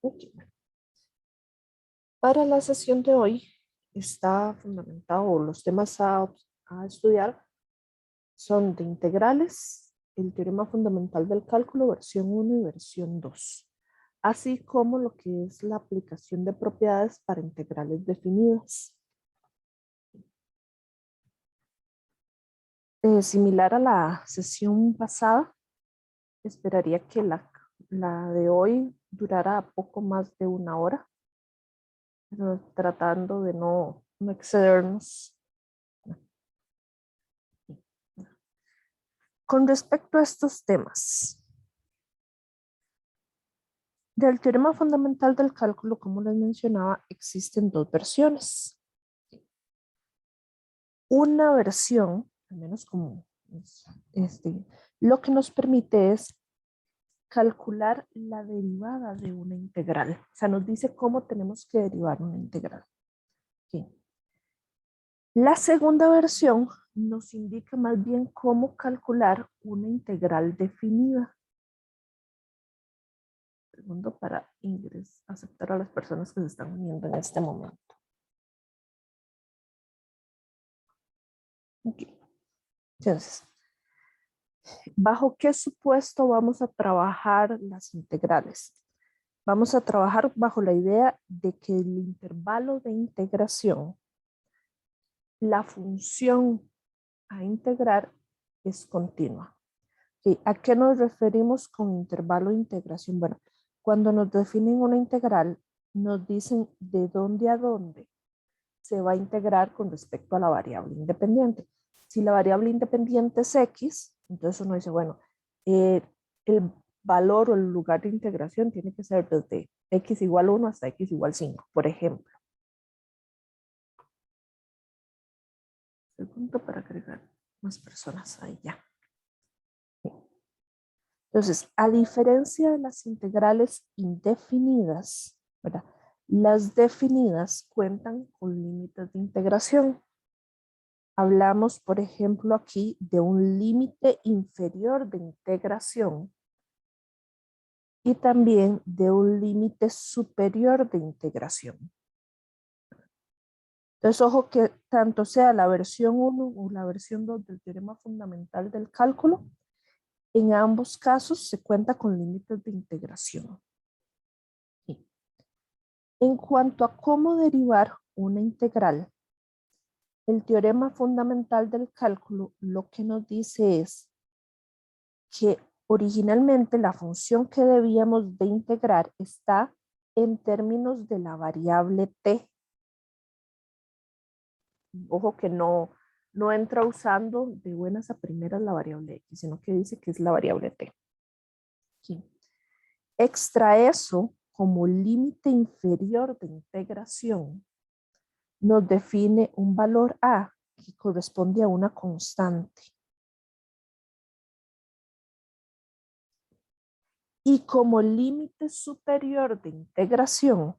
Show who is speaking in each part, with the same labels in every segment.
Speaker 1: Ok. Para la sesión de hoy está fundamentado, o los temas a estudiar son de integrales, el teorema fundamental del cálculo, versión 1 y versión 2, así como lo que es la aplicación de propiedades para integrales definidas. Similar a la sesión pasada, esperaría que la de hoy durara poco más de 1 hora, pero tratando de no excedernos. Con respecto a estos temas, del teorema fundamental del cálculo, como les mencionaba, existen dos versiones. Una versión, al menos como lo que nos permite es calcular la derivada de una integral. O sea, nos dice cómo tenemos que derivar una integral. ¿Sí? La segunda versión nos indica más bien cómo calcular una integral definida. Segundo para aceptar a las personas que se están uniendo en este momento. Okay. Entonces, ¿bajo qué supuesto vamos a trabajar las integrales? Vamos a trabajar bajo la idea de que el intervalo de integración, la función a integrar es continua. ¿Y a qué nos referimos con intervalo de integración? Bueno, cuando nos definen una integral, nos dicen de dónde a dónde se va a integrar con respecto a la variable independiente. Si la variable independiente es x, entonces uno dice, bueno, el valor o el lugar de integración tiene que ser desde x igual 1 hasta x igual 5, por ejemplo. El punto para agregar más personas ahí ya. Entonces, a diferencia de las integrales indefinidas, ¿verdad? Las definidas cuentan con límites de integración. Hablamos, por ejemplo, aquí de un límite inferior de integración y también de un límite superior de integración. Entonces, ojo que tanto sea la versión 1 o la versión 2 del teorema fundamental del cálculo, en ambos casos se cuenta con límites de integración. En cuanto a cómo derivar una integral, el teorema fundamental del cálculo lo que nos dice es que originalmente la función que debíamos de integrar está en términos de la variable t. Ojo que no entra usando de buenas a primeras la variable x, sino que dice que es la variable t. Aquí. Extra eso como límite inferior de integración nos define un valor a que corresponde a una constante. Y como límite superior de integración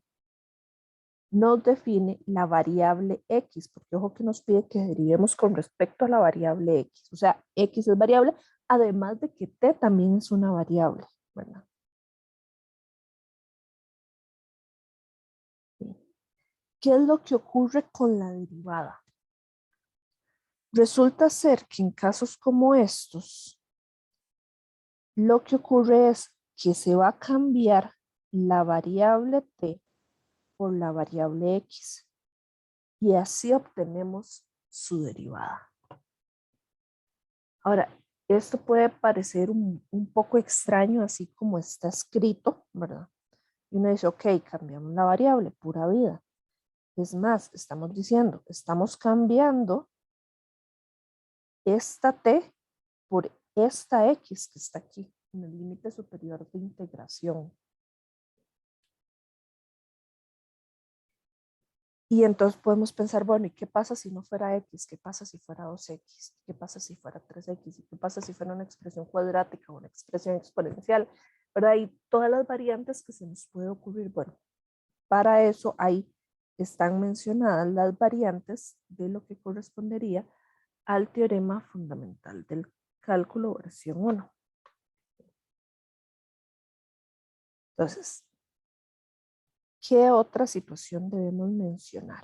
Speaker 1: nos define la variable x, porque ojo que nos pide que derivemos con respecto a la variable x. O sea, x es variable, además de que t también es una variable, ¿verdad? ¿Qué es lo que ocurre con la derivada? Resulta ser que en casos como estos, lo que ocurre es que se va a cambiar la variable t por la variable x y así obtenemos su derivada. Ahora, esto puede parecer un poco extraño así como está escrito, ¿verdad? Y uno dice, ok, cambiamos la variable, pura vida. Es más, estamos diciendo, estamos cambiando esta t por esta x que está aquí, en el límite superior de integración. Y entonces podemos pensar, bueno, ¿y qué pasa si no fuera x? ¿Qué pasa si fuera 2x? ¿Qué pasa si fuera 3x? ¿Y qué pasa si fuera una expresión cuadrática o una expresión exponencial? ¿Verdad? Hay todas las variantes que se nos puede ocurrir. Bueno, para eso ahí están mencionadas las variantes de lo que correspondería al teorema fundamental del cálculo versión 1. Entonces, ¿qué otra situación debemos mencionar?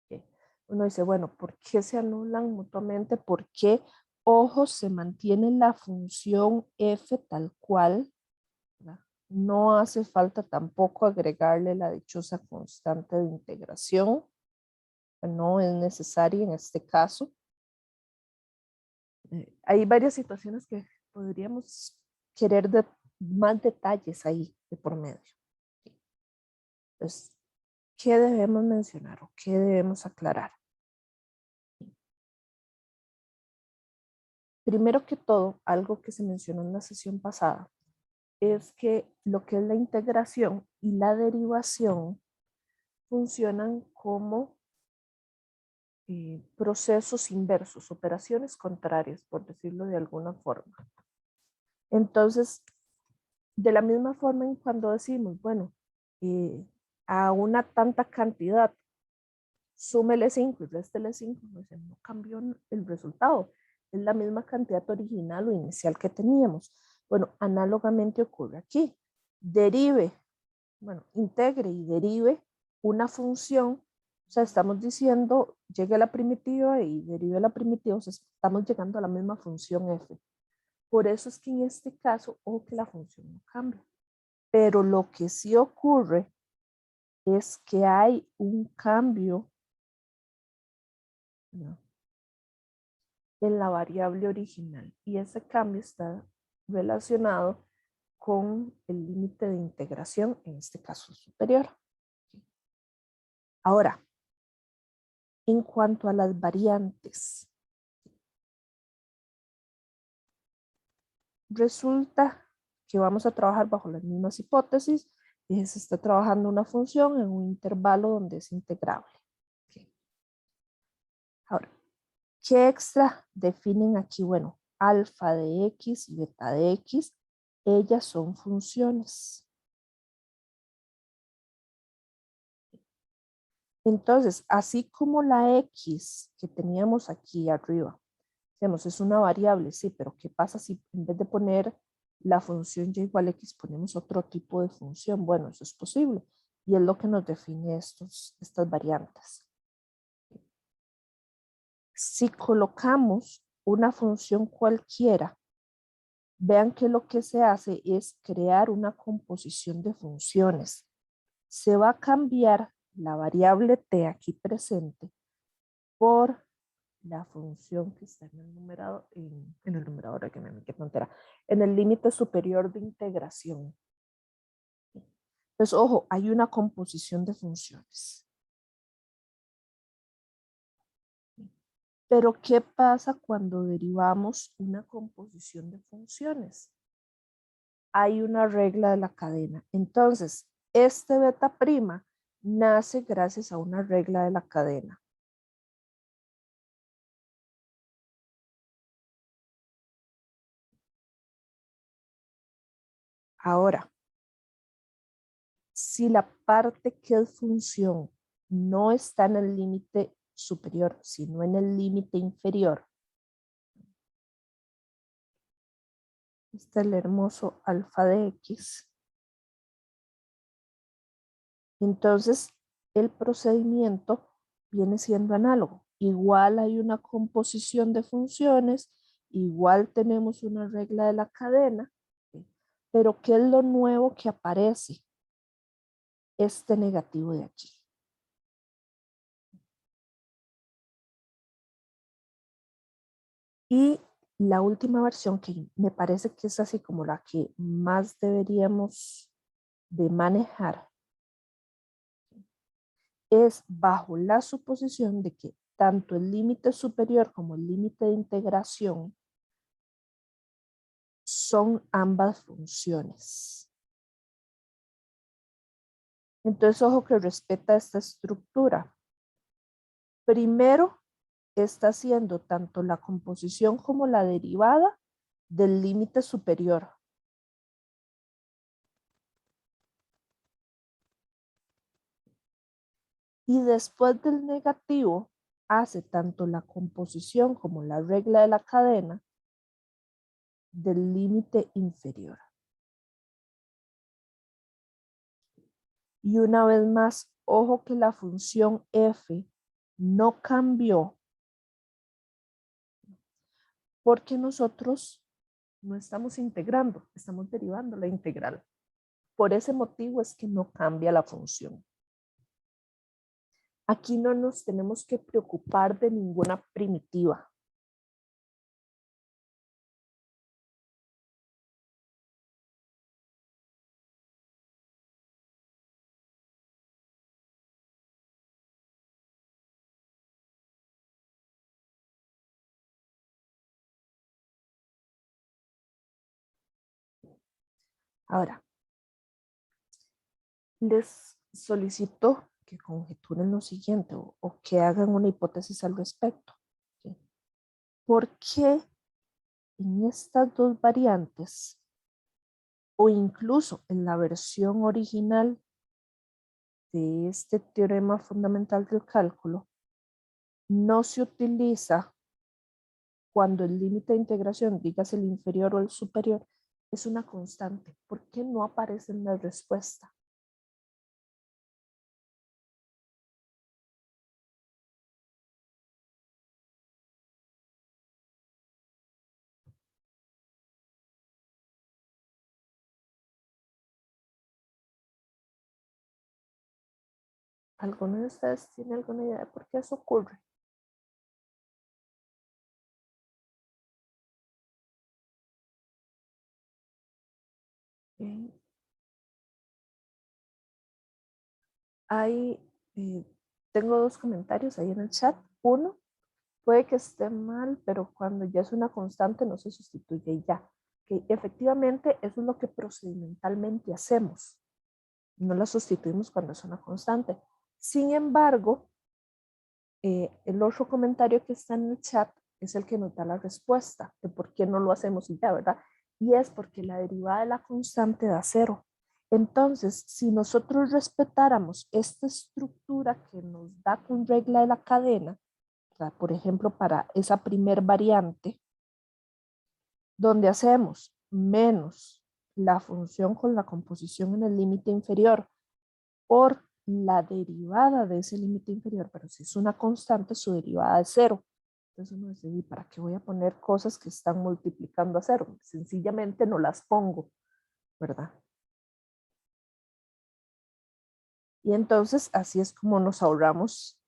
Speaker 1: ¿Okay? Uno dice, bueno, ¿por qué se anulan mutuamente? ¿Por qué, ojo, se mantiene la función f tal cual? ¿Verdad? No hace falta tampoco agregarle la dichosa constante de integración. No es necesaria en este caso. Hay varias situaciones que podríamos querer más detalles ahí de por medio. Entonces, ¿qué debemos mencionar o qué debemos aclarar? Primero que todo, algo que se mencionó en la sesión pasada, es que lo que es la integración y la derivación funcionan como procesos inversos, operaciones contrarias, por decirlo de alguna forma. Entonces, de la misma forma en cuando decimos, bueno, a una tanta cantidad, súmele 5 y réstele 5, no cambió el resultado. Es la misma cantidad original o inicial que teníamos. Bueno, análogamente ocurre aquí. Derive, bueno, integre y derive una función. O sea, estamos diciendo, llegue a la primitiva y derive la primitiva. O sea, estamos llegando a la misma función f. Por eso es que en este caso, o que la función no cambia. Pero lo que sí ocurre es que hay un cambio, ¿no?, en la variable original. Y ese cambio está relacionado con el límite de integración, en este caso superior. Ahora, en cuanto a las variantes, resulta que vamos a trabajar bajo las mismas hipótesis y se está trabajando una función en un intervalo donde es integrable. Okay. Ahora, ¿qué extra definen aquí? Bueno, alfa de x y beta de x, ellas son funciones. Entonces, así como la x que teníamos aquí arriba, digamos, es una variable, sí, pero ¿qué pasa si en vez de poner la función y igual a x ponemos otro tipo de función? Bueno, eso es posible y es lo que nos define estas variantes. Si colocamos una función cualquiera, vean que lo que se hace es crear una composición de funciones. Se va a cambiar la variable t aquí presente por la función que está en el numerador, en el numerador, que me quedo entera, en el límite superior de integración. Entonces, ojo, hay una composición de funciones. Pero, ¿qué pasa cuando derivamos una composición de funciones? Hay una regla de la cadena. Entonces, este beta prima nace gracias a una regla de la cadena. Ahora, si la parte que es función no está en el límite superior, sino en el límite inferior, está el hermoso alfa de x, entonces el procedimiento viene siendo análogo. Igual hay una composición de funciones, igual tenemos una regla de la cadena, ¿sí? Pero ¿qué es lo nuevo que aparece? Este negativo de aquí. Y la última versión, que me parece que es así como la que más deberíamos de manejar, es bajo la suposición de que tanto el límite superior como el límite de integración son ambas funciones. Entonces, ojo que respeta esta estructura. Primero, está haciendo tanto la composición como la derivada del límite superior. Y después del negativo, hace tanto la composición como la regla de la cadena del límite inferior. Y una vez más, ojo que la función f no cambió porque nosotros no estamos integrando, estamos derivando la integral. Por ese motivo es que no cambia la función. Aquí no nos tenemos que preocupar de ninguna primitiva. Ahora, les solicito que conjeturen lo siguiente o que hagan una hipótesis al respecto. ¿Sí? ¿Por qué en estas dos variantes o incluso en la versión original de este teorema fundamental del cálculo no se utiliza cuando el límite de integración, digas el inferior o el superior, es una constante? ¿Por qué no aparece en la respuesta? ¿Alguno de ustedes tiene alguna idea de por qué eso ocurre? Okay. Hay, eh, tengo dos comentarios ahí en el chat. Uno, puede que esté mal, pero cuando ya es una constante no se sustituye y ya. Que efectivamente eso es lo que procedimentalmente hacemos. No la sustituimos cuando es una constante. Sin embargo, el otro comentario que está en el chat es el que nos da la respuesta de por qué no lo hacemos y ya, ¿verdad? Y es porque la derivada de la constante da cero. Entonces, si nosotros respetáramos esta estructura que nos da con regla de la cadena, o sea, por ejemplo, para esa primer variante, donde hacemos menos la función con la composición en el límite inferior por la derivada de ese límite inferior, pero si es una constante, su derivada es cero. Entonces uno dice, ¿y para qué voy a poner cosas que están multiplicando a cero? Sencillamente no las pongo, ¿verdad? Y entonces así es como nos ahorramos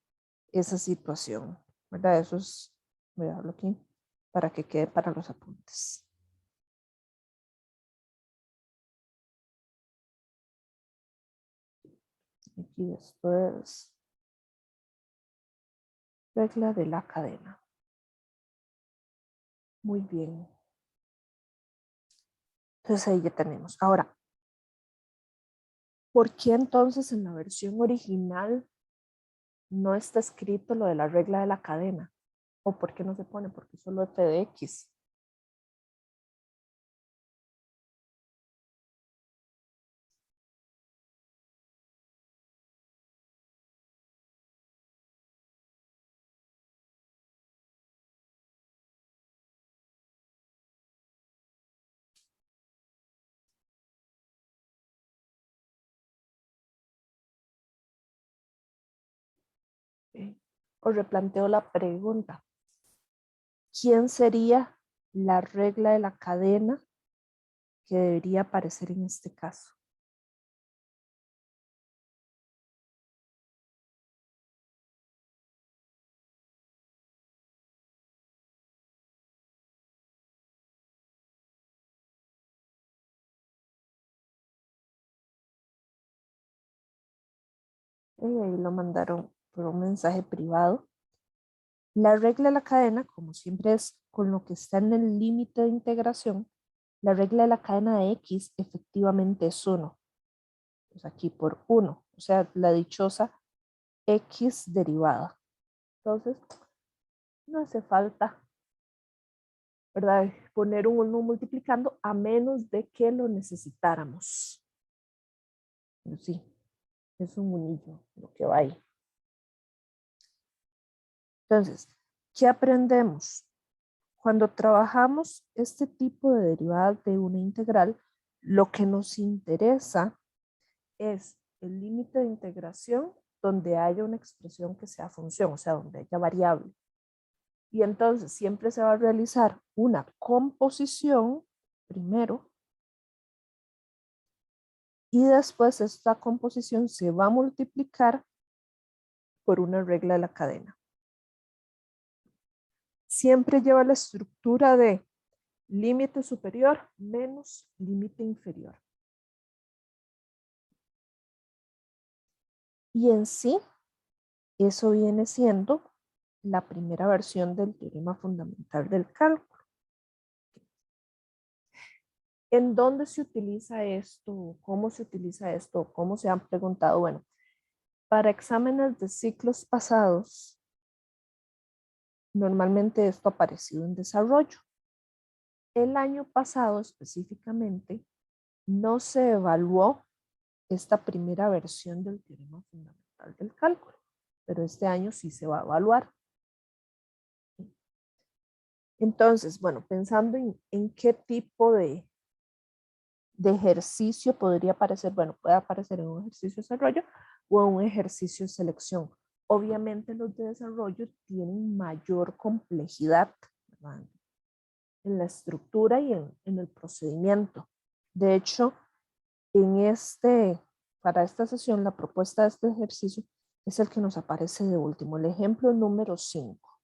Speaker 1: esa situación, ¿verdad? Eso es, voy a dejarlo aquí para que quede para los apuntes. Aquí después, regla de la cadena. Muy bien. Entonces ahí ya tenemos. Ahora, ¿por qué entonces en la versión original no está escrito lo de la regla de la cadena? ¿O por qué no se pone? Porque solo f de x. ¿Sí? Os replanteo la pregunta. ¿Quién sería la regla de la cadena que debería aparecer en este caso? Y ahí lo mandaron por un mensaje privado. La regla de la cadena, como siempre es con lo que está en el límite de integración, la regla de la cadena de x efectivamente es 1. Pues aquí por 1, o sea, la dichosa x derivada. Entonces, no hace falta, ¿verdad? Poner un 1 multiplicando a menos de que lo necesitáramos. Pero sí, es un unillo lo que va ahí. Entonces, ¿qué aprendemos? Cuando trabajamos este tipo de derivadas de una integral, lo que nos interesa es el límite de integración donde haya una expresión que sea función, o sea, donde haya variable. Y entonces siempre se va a realizar una composición primero y después esta composición se va a multiplicar por una regla de la cadena. Siempre lleva la estructura de límite superior menos límite inferior. Y en sí, eso viene siendo la primera versión del teorema fundamental del cálculo. ¿En dónde se utiliza esto? ¿Cómo se utiliza esto? ¿Cómo se han preguntado? Bueno, para exámenes de ciclos pasados, normalmente esto ha aparecido en desarrollo. El año pasado específicamente no se evaluó esta primera versión del teorema fundamental del cálculo, pero este año sí se va a evaluar. Entonces, bueno, pensando en qué tipo de ejercicio podría aparecer, bueno, puede aparecer en un ejercicio de desarrollo o en un ejercicio de selección. Obviamente los de desarrollo tienen mayor complejidad, ¿verdad?, en la estructura y en el procedimiento. De hecho, para esta sesión, la propuesta de este ejercicio es el que nos aparece de último, el ejemplo número 5,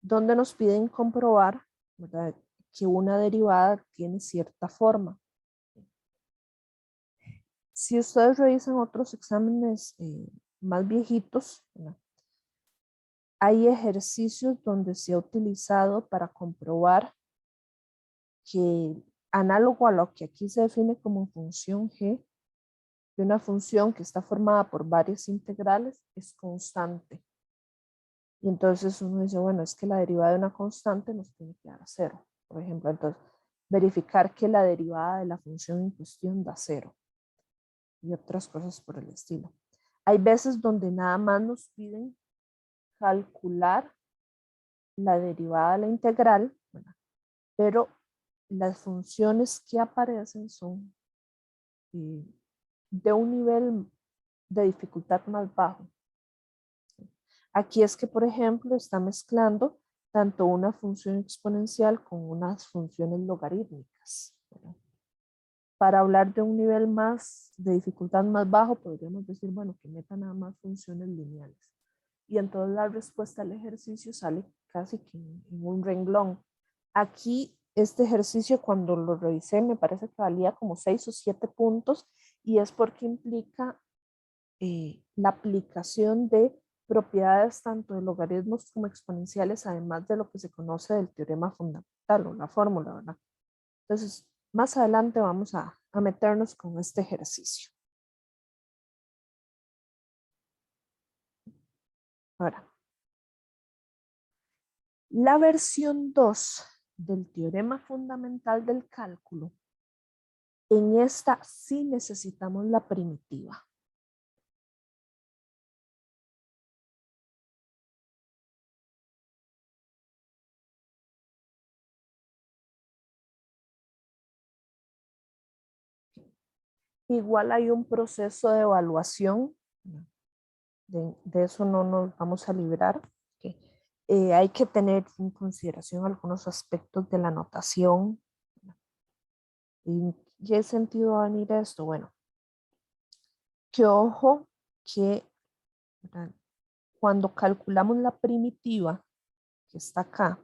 Speaker 1: donde nos piden comprobar, ¿verdad?, que una derivada tiene cierta forma. Si ustedes revisan otros exámenes más viejitos, ¿verdad?, hay ejercicios donde se ha utilizado para comprobar que, análogo a lo que aquí se define como función g, de una función que está formada por varias integrales, es constante. Y entonces uno dice, bueno, es que la derivada de una constante nos tiene que dar 0. Por ejemplo, entonces, verificar que la derivada de la función en cuestión da 0. Y otras cosas por el estilo. Hay veces donde nada más nos piden calcular la derivada de la integral, ¿verdad?, pero las funciones que aparecen son de un nivel de dificultad más bajo. Aquí es que, por ejemplo, está mezclando tanto una función exponencial con unas funciones logarítmicas, ¿verdad? Para hablar de un nivel de dificultad más bajo, podríamos decir, bueno, que meta nada más funciones lineales. Y entonces la respuesta al ejercicio sale casi que en un renglón. Aquí, este ejercicio, cuando lo revisé, me parece que valía como 6 o 7 puntos, y es porque implica la aplicación de propiedades tanto de logaritmos como exponenciales, además de lo que se conoce del teorema fundamental o la fórmula, ¿verdad? Entonces, más adelante vamos a meternos con este ejercicio. Ahora, la versión 2 del teorema fundamental del cálculo, en esta sí necesitamos la primitiva. Igual hay un proceso de evaluación, de eso no nos vamos a librar. Hay que tener en consideración algunos aspectos de la notación. ¿En qué sentido va a venir esto? Bueno, que ojo que, ¿verdad?, cuando calculamos la primitiva que está acá,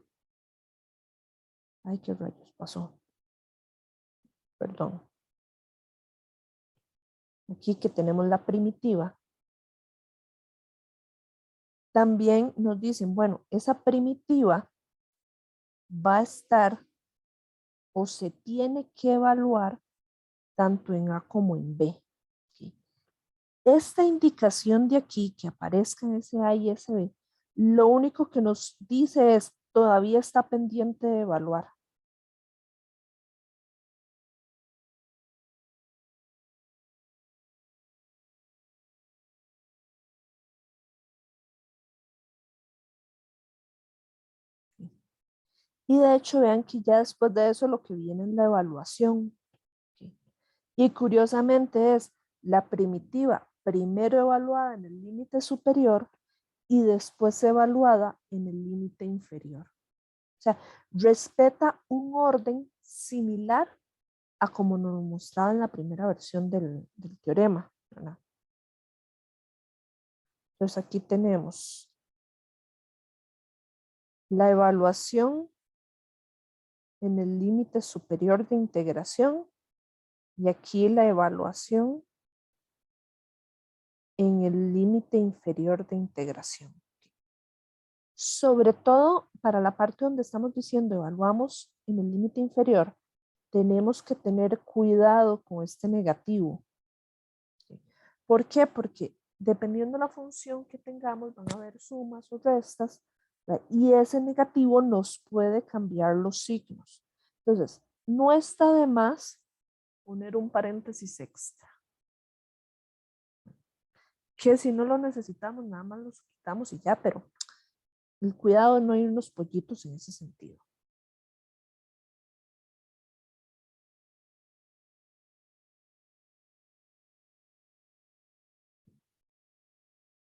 Speaker 1: ay, qué rayos pasó, perdón, aquí que tenemos la primitiva, también nos dicen, bueno, esa primitiva va a estar o se tiene que evaluar tanto en A como en B. ¿Sí? Esta indicación de aquí, que aparezca en ese A y ese B, lo único que nos dice es, todavía está pendiente de evaluar. Y de hecho, vean que ya después de eso lo que viene es la evaluación. ¿Sí? Y curiosamente es, la primitiva primero evaluada en el límite superior y después evaluada en el límite inferior. O sea, respeta un orden similar a como nos mostraba en la primera versión del teorema, ¿verdad? Entonces aquí tenemos la evaluación en el límite superior de integración y aquí la evaluación en el límite inferior de integración. Sobre todo para la parte donde estamos diciendo evaluamos en el límite inferior, tenemos que tener cuidado con este negativo. ¿Por qué? Porque dependiendo de la función que tengamos, van a haber sumas o restas, ¿verdad? Y ese negativo nos puede cambiar los signos. Entonces, no está de más poner un paréntesis extra. Que si no lo necesitamos, nada más los quitamos y ya, pero el cuidado de no irnos pollitos en ese sentido.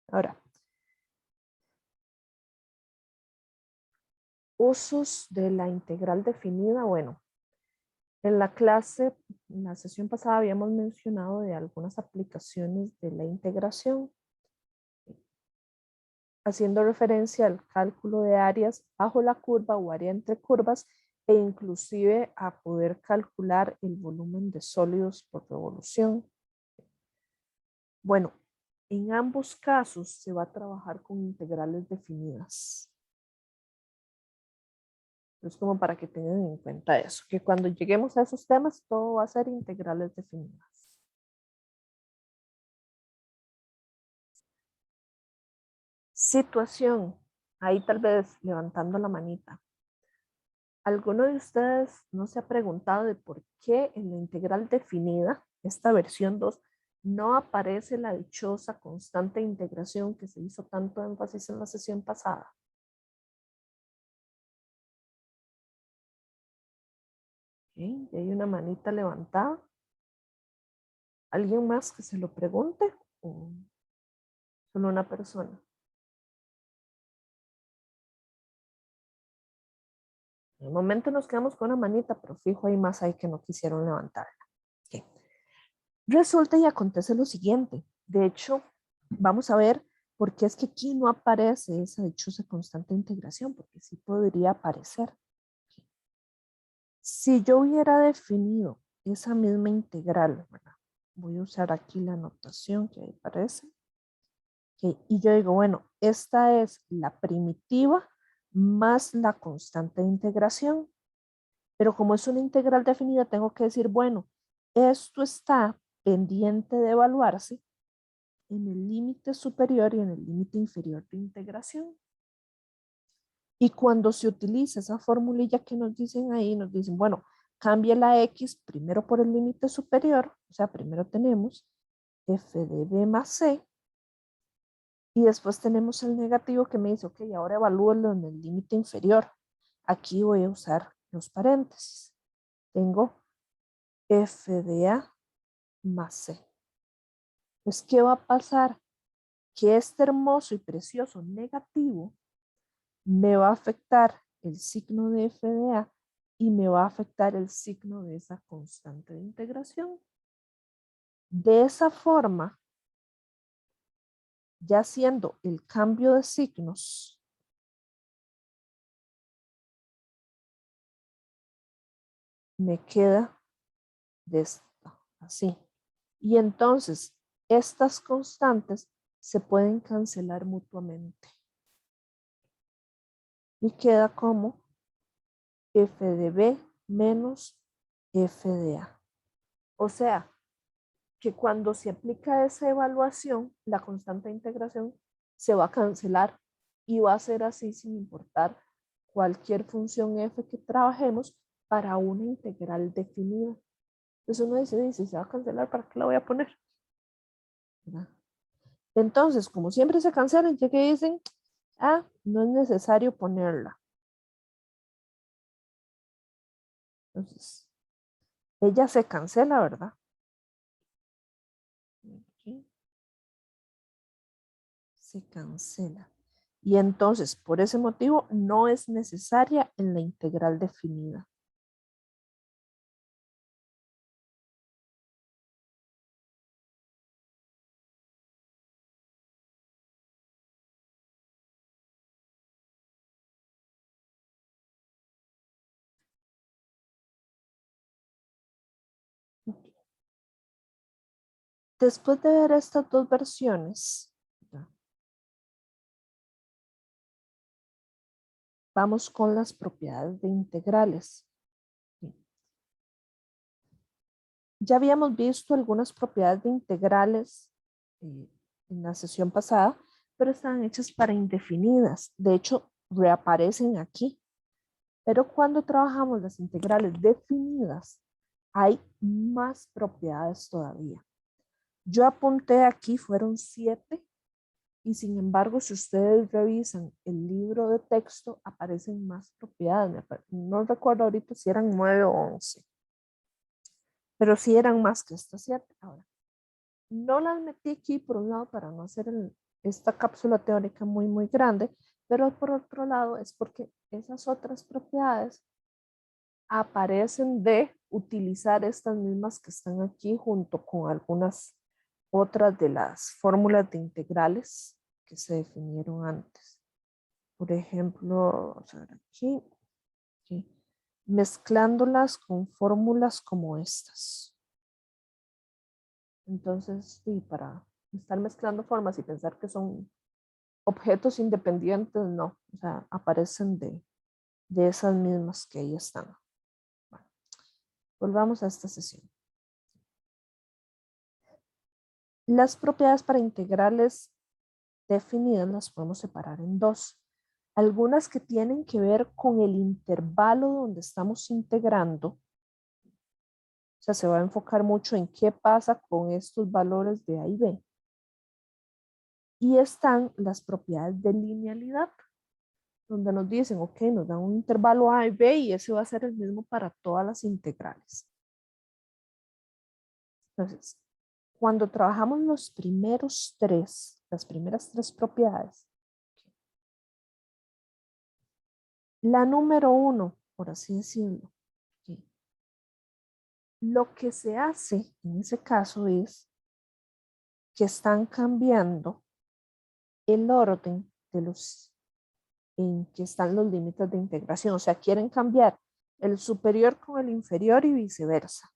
Speaker 1: Ahora, usos de la integral definida. Bueno, en la clase, en la sesión pasada habíamos mencionado de algunas aplicaciones de la integración, haciendo referencia al cálculo de áreas bajo la curva o área entre curvas e inclusive a poder calcular el volumen de sólidos por revolución. Bueno, en ambos casos se va a trabajar con integrales definidas. Es como para que tengan en cuenta eso, que cuando lleguemos a esos temas todo va a ser integrales definidas. Situación, ahí tal vez levantando la manita. ¿Alguno de ustedes no se ha preguntado de por qué en la integral definida, esta versión 2, no aparece la dichosa constante de integración que se hizo tanto énfasis en la sesión pasada? ¿Okay? Y hay una manita levantada. ¿Alguien más que se lo pregunte? ¿O solo una persona? En el momento nos quedamos con una manita, pero fijo hay más ahí que no quisieron levantarla. Okay. Resulta y acontece lo siguiente. De hecho, vamos a ver por qué es que aquí no aparece esa dichosa constante de integración, porque sí podría aparecer. Okay. Si yo hubiera definido esa misma integral, ¿verdad? Voy a usar aquí la notación que ahí aparece. Okay. Y yo digo, bueno, esta es la primitiva más la constante de integración. Pero como es una integral definida, tengo que decir, bueno, esto está pendiente de evaluarse en el límite superior y en el límite inferior de integración. Y cuando se utiliza esa formulilla que nos dicen ahí, nos dicen, bueno, cambia la X primero por el límite superior, o sea, primero tenemos f de b más c, y después tenemos el negativo que me dice, ok, ahora evalúalo en el límite inferior. Aquí voy a usar los paréntesis. Tengo f de a más c. Pues, ¿qué va a pasar? Que este hermoso y precioso negativo me va a afectar el signo de f de a y me va a afectar el signo de esa constante de integración. De esa forma, ya haciendo el cambio de signos, me queda de esta, así. Y entonces, estas constantes se pueden cancelar mutuamente. Y queda como f de b menos f de a. O sea, que cuando se aplica esa evaluación, la constante de integración se va a cancelar y va a ser así sin importar cualquier función f que trabajemos para una integral definida. Entonces uno dice, se va a cancelar, ¿para qué la voy a poner? ¿Verdad? Entonces, como siempre se cancelan, ya que dicen, no es necesario ponerla. Entonces, ella se cancela, ¿verdad? se cancela. Y entonces, por ese motivo, no es necesaria en la integral definida. Después de ver estas dos versiones, vamos con las propiedades de integrales. Ya habíamos visto algunas propiedades de integrales en la sesión pasada, pero están hechas para indefinidas. De hecho, reaparecen aquí. Pero cuando trabajamos las integrales definidas, hay más propiedades todavía. Yo apunté aquí, fueron 7, y sin embargo, si ustedes revisan el libro de texto, aparecen más propiedades. No recuerdo ahorita si eran 9 o 11, pero sí eran más que estas 7. Ahora, no las metí aquí por un lado para no hacer esta cápsula teórica muy grande, pero por otro lado es porque esas otras propiedades aparecen de utilizar estas mismas que están aquí junto con algunas otras de las fórmulas de integrales que se definieron antes. Por ejemplo, vamos a ver aquí, mezclándolas con fórmulas como estas. Entonces, sí, para estar mezclando formas y pensar que son objetos independientes, no, o sea, aparecen de esas mismas que ahí están. Bueno, volvamos a esta sesión. Las propiedades para integrales definidas las podemos separar en dos. Algunas que tienen que ver con el intervalo donde estamos integrando. O sea, se va a enfocar mucho en qué pasa con estos valores de A y B. Y están las propiedades de linealidad, donde nos dicen, ok, nos dan un intervalo A y B y ese va a ser el mismo para todas las integrales. Entonces, cuando trabajamos las primeras 3 propiedades, la número 1, por así decirlo, lo que se hace en ese caso es que están cambiando el orden de los en que están los límites de integración. O sea, quieren cambiar el superior con el inferior y viceversa.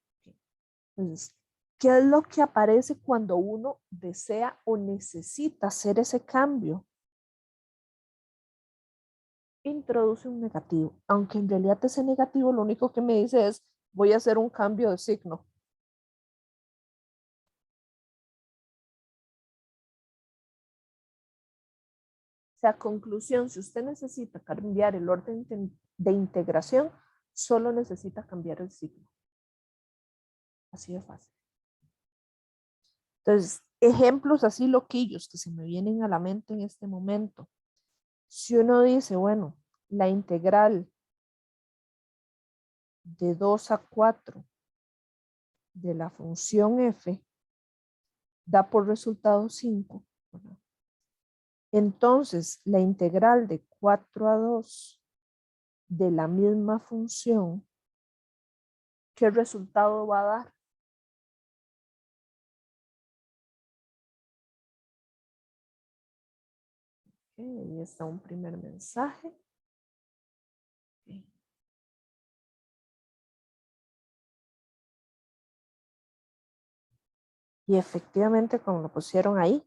Speaker 1: Entonces, ¿qué es lo que aparece cuando uno desea o necesita hacer ese cambio? Introduce un negativo, aunque en realidad ese negativo lo único que me dice es voy a hacer un cambio de signo. O sea, conclusión, si usted necesita cambiar el orden de integración, solo necesita cambiar el signo. Así de fácil. Entonces, ejemplos así loquillos que se me vienen a la mente en este momento. Si uno dice, bueno, la integral de 2 a 4 de la función f da por resultado 5, ¿verdad? Entonces, la integral de 4 a 2 de la misma función, ¿qué resultado va a dar? Okay, ahí está un primer mensaje. Okay. Y efectivamente, como lo pusieron ahí,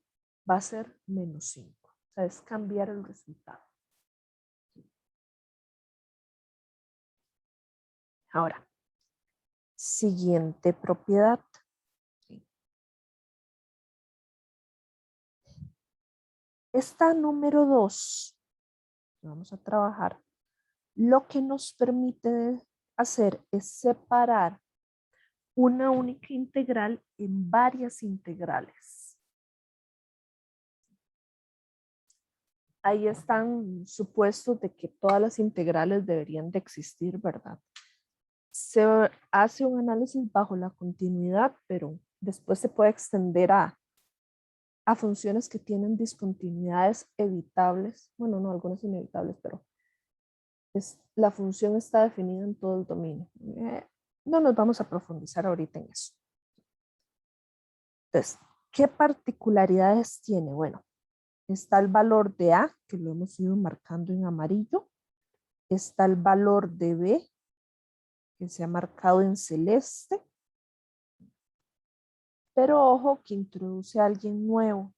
Speaker 1: va a ser menos 5. O sea, es cambiar el resultado. Ahora, siguiente propiedad. Esta número 2, vamos a trabajar, lo que nos permite hacer es separar una única integral en varias integrales. Ahí están supuestos de que todas las integrales deberían de existir, ¿verdad? Se hace un análisis bajo la continuidad, pero después se puede extender a a funciones que tienen discontinuidades evitables. Bueno, no, algunas inevitables, pero la función está definida en todo el dominio. No nos vamos a profundizar ahorita en eso. Entonces, ¿qué particularidades tiene? Bueno, está el valor de A, que lo hemos ido marcando en amarillo. Está el valor de B, que se ha marcado en celeste. Pero ojo que introduce a alguien nuevo.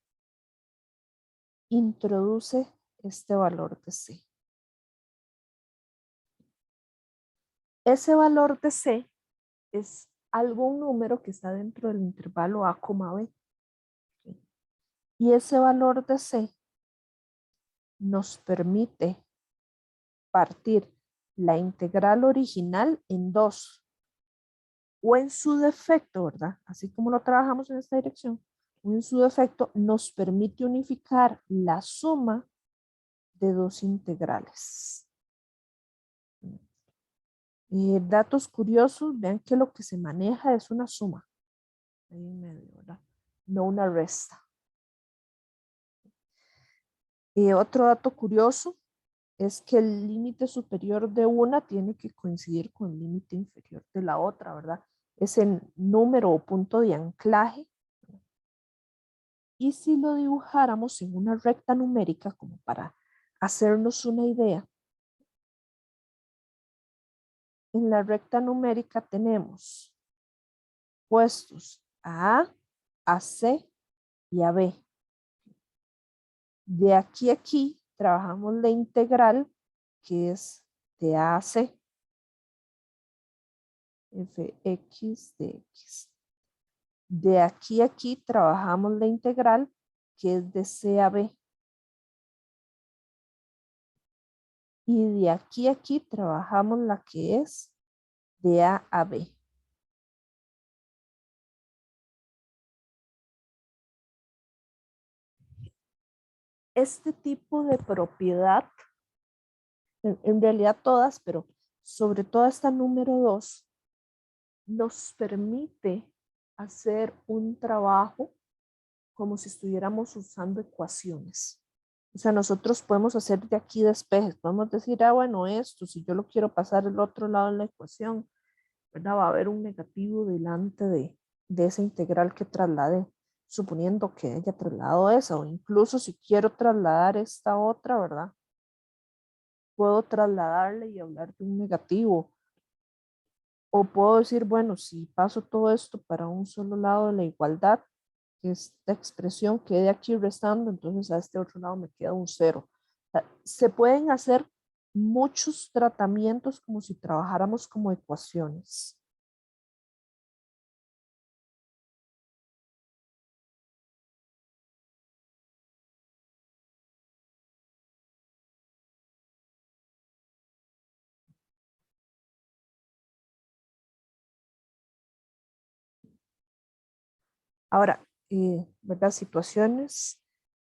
Speaker 1: Introduce este valor de C. Ese valor de C es algún número que está dentro del intervalo A, B. Y ese valor de C nos permite partir la integral original en dos, o en su defecto, ¿verdad? Así como lo trabajamos en esta dirección, o en su defecto nos permite unificar la suma de dos integrales. Datos curiosos, vean que lo que se maneja es una suma, ahí en medio, ¿verdad? No una resta. Otro dato curioso es que el límite superior de una tiene que coincidir con el límite inferior de la otra, ¿verdad? Es el número o punto de anclaje. Y si lo dibujáramos en una recta numérica, como para hacernos una idea, en la recta numérica tenemos puestos a C y a B. De aquí a aquí trabajamos la integral que es de A a C, fx de x. De aquí a aquí trabajamos la integral que es de C a B. Y de aquí a aquí trabajamos la que es de A a B. Este tipo de propiedad, en realidad todas, pero sobre todo esta número 2, nos permite hacer un trabajo como si estuviéramos usando ecuaciones. O sea, nosotros podemos hacer de aquí despejes, podemos decir, bueno, esto, si yo lo quiero pasar al otro lado de la ecuación, ¿verdad? Va a haber un negativo delante de esa integral que trasladé, suponiendo que haya trasladado esa, o incluso si quiero trasladar esta otra, ¿verdad? Puedo trasladarle y hablar de un negativo. O puedo decir, bueno, si paso todo esto para un solo lado de la igualdad, que esta expresión quede aquí restando, entonces a este otro lado me queda un cero. O sea, se pueden hacer muchos tratamientos como si trabajáramos como ecuaciones. Ahora, ¿verdad? Situaciones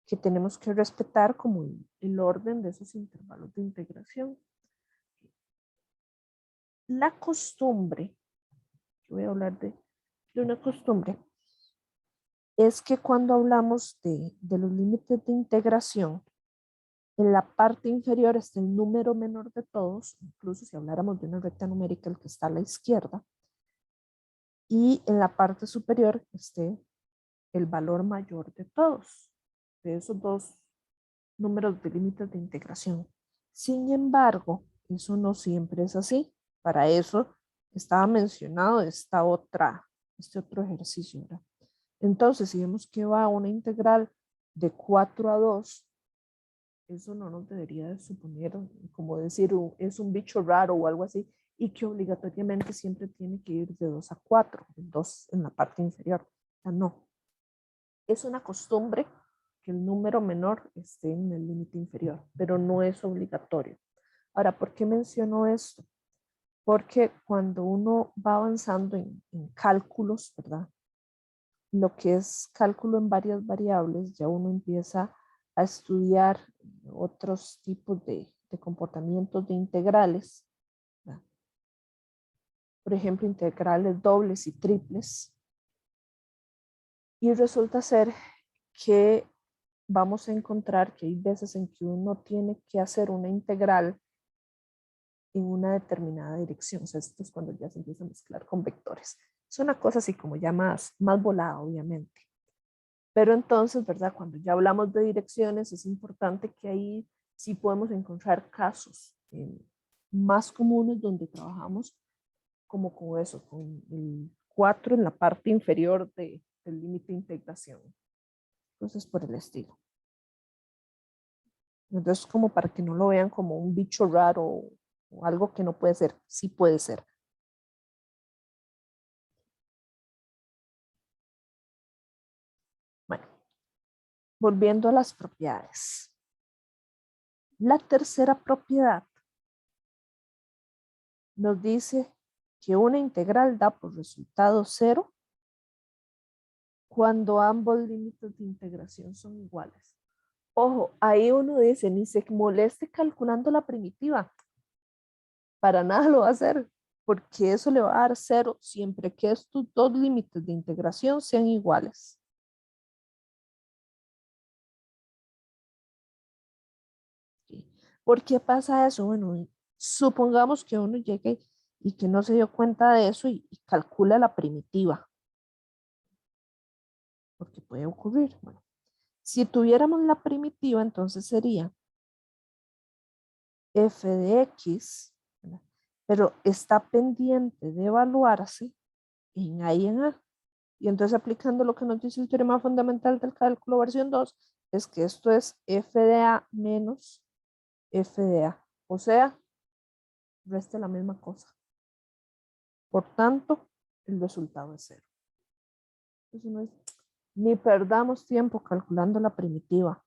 Speaker 1: que tenemos que respetar como el orden de esos intervalos de integración. La costumbre, yo voy a hablar de una costumbre, es que cuando hablamos de los límites de integración, en la parte inferior está el número menor de todos, incluso si habláramos de una recta numérica, el que está a la izquierda, y en la parte superior esté el valor mayor de todos, de esos dos números de límites de integración. Sin embargo, eso no siempre es así. Para eso estaba mencionado este otro ejercicio, ¿verdad? Entonces, si vemos que va a una integral de 4 a 2, eso no nos debería de suponer, como decir, es un bicho raro o algo así, y que obligatoriamente siempre tiene que ir de 2 a 4, 2 en la parte inferior. O sea, no. Es una costumbre que el número menor esté en el límite inferior, pero no es obligatorio. Ahora, ¿por qué menciono esto? Porque cuando uno va avanzando en cálculos, ¿verdad? Lo que es cálculo en varias variables, ya uno empieza a estudiar otros tipos de comportamientos de integrales, ¿verdad? Por ejemplo, integrales dobles y triples. Y resulta ser que vamos a encontrar que hay veces en que uno tiene que hacer una integral en una determinada dirección. O sea, esto es cuando ya se empieza a mezclar con vectores. Es una cosa así como ya más volada, obviamente. Pero entonces, ¿verdad? Cuando ya hablamos de direcciones, es importante que ahí sí podemos encontrar casos más comunes donde trabajamos como con eso, con el 4 en la parte inferior del límite de integración. Entonces, por el estilo. Entonces, como para que no lo vean como un bicho raro o algo que no puede ser, sí puede ser. Bueno, volviendo a las propiedades. La tercera propiedad nos dice que una integral da por resultado 0 cuando ambos límites de integración son iguales. Ojo, ahí uno dice, ni se moleste calculando la primitiva. Para nada lo va a hacer, porque eso le va a dar 0 siempre que estos dos límites de integración sean iguales. ¿Por qué pasa eso? Bueno, supongamos que uno llegue y que no se dio cuenta de eso y calcula la primitiva. Porque puede ocurrir. Bueno, si tuviéramos la primitiva, entonces sería f de x, ¿verdad? Pero está pendiente de evaluarse en A y en A. Y entonces aplicando lo que nos dice el teorema fundamental del cálculo versión 2, es que esto es f de A menos f de A. O sea, resta la misma cosa. Por tanto, el resultado es 0. Entonces no es, ni perdamos tiempo calculando la primitiva.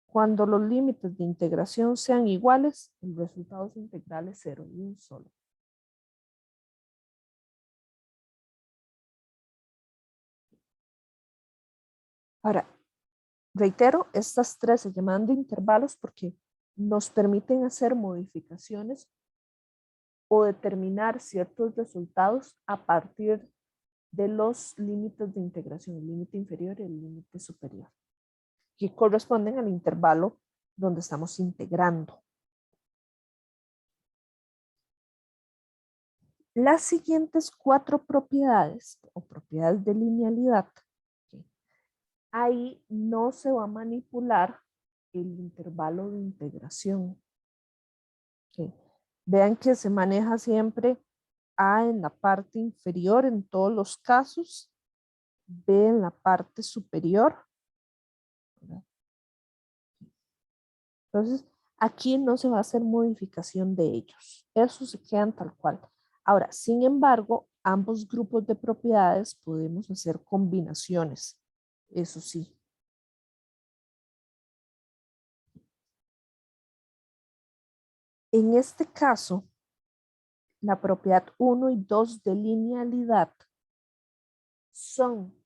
Speaker 1: Cuando los límites de integración sean iguales, el resultado es integral es 0 y un solo. Ahora, reitero, estas tres se llaman de intervalos porque nos permiten hacer modificaciones o determinar ciertos resultados a partir de los límites de integración, el límite inferior y el límite superior, que corresponden al intervalo donde estamos integrando. Las siguientes 4 propiedades o propiedades de linealidad, ahí no se va a manipular el intervalo de integración. Vean que se maneja siempre A en la parte inferior en todos los casos, B en la parte superior. Entonces, aquí no se va a hacer modificación de ellos. Esos se quedan tal cual. Ahora, sin embargo, ambos grupos de propiedades podemos hacer combinaciones. Eso sí. En este caso, la propiedad 1 y 2 de linealidad son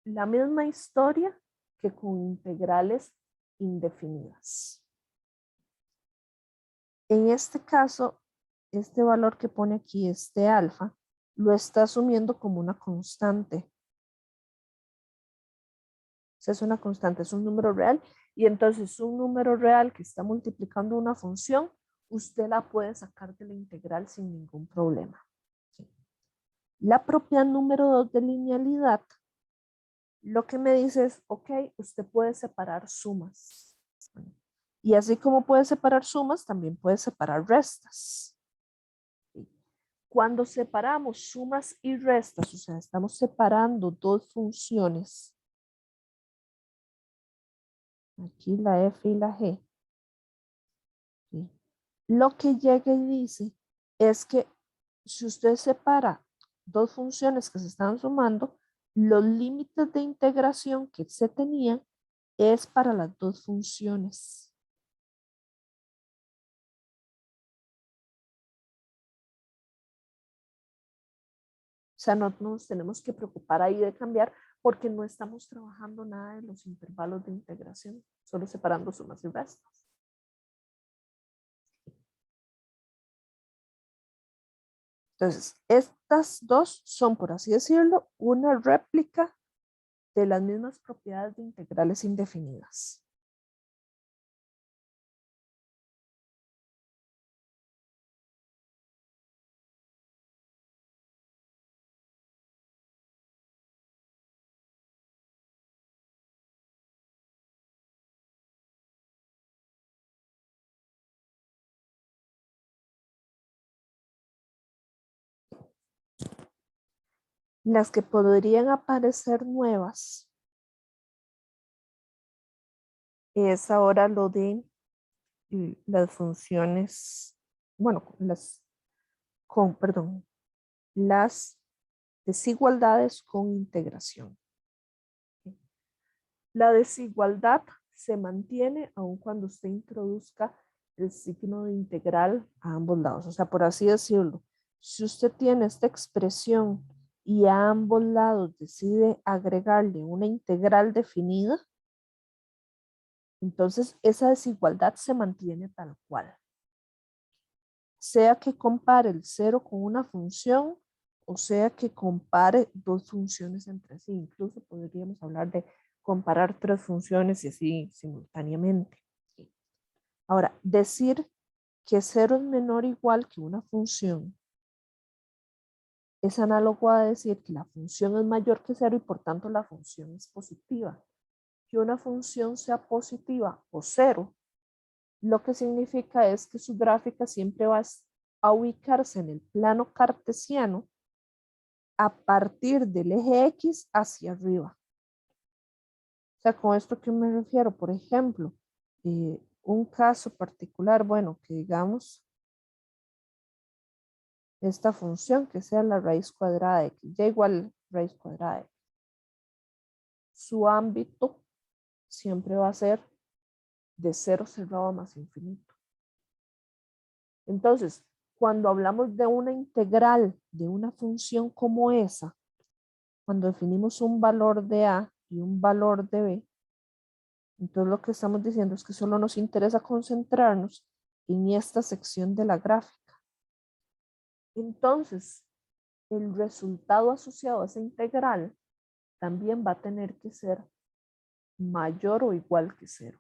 Speaker 1: la misma historia que con integrales indefinidas. En este caso, este valor que pone aquí, este alfa, lo está asumiendo como una constante. O sea, es una constante, es un número real. Y entonces un número real que está multiplicando una función, usted la puede sacar de la integral sin ningún problema. ¿Sí? La propiedad número 2 de linealidad, lo que me dice es, ok, usted puede separar sumas. Y así como puede separar sumas, también puede separar restas. Cuando separamos sumas y restas, o sea, estamos separando dos funciones, aquí la f y la g, ¿sí? Lo que llega y dice es que si usted separa dos funciones que se están sumando, los límites de integración que se tenían es para las dos funciones. O sea, no nos tenemos que preocupar ahí de cambiar porque no estamos trabajando nada de los intervalos de integración, solo separando sumas y restas. Entonces, estas dos son, por así decirlo, una réplica de las mismas propiedades de integrales indefinidas. Las que podrían aparecer nuevas es ahora lo de las funciones, bueno, las desigualdades con integración. La desigualdad se mantiene aun cuando usted introduzca el signo de integral a ambos lados. O sea, por así decirlo, si usted tiene esta expresión y a ambos lados decide agregarle una integral definida, entonces esa desigualdad se mantiene tal cual. Sea que compare el cero con una función o sea que compare dos funciones entre sí. Incluso podríamos hablar de comparar tres funciones y así simultáneamente. Ahora, decir que cero es menor o igual que una función es análogo a decir que la función es mayor que cero y por tanto la función es positiva. Que una función sea positiva o cero, lo que significa es que su gráfica siempre va a ubicarse en el plano cartesiano a partir del eje X hacia arriba. O sea, ¿con esto qué me refiero? Por ejemplo, un caso particular, bueno, que digamos esta función que sea la raíz cuadrada de X, ya igual raíz cuadrada de X. Su ámbito siempre va a ser de cero cerrado más infinito. Entonces, cuando hablamos de una integral de una función como esa, cuando definimos un valor de A y un valor de B, entonces lo que estamos diciendo es que solo nos interesa concentrarnos en esta sección de la gráfica. Entonces, el resultado asociado a esa integral también va a tener que ser mayor o igual que cero.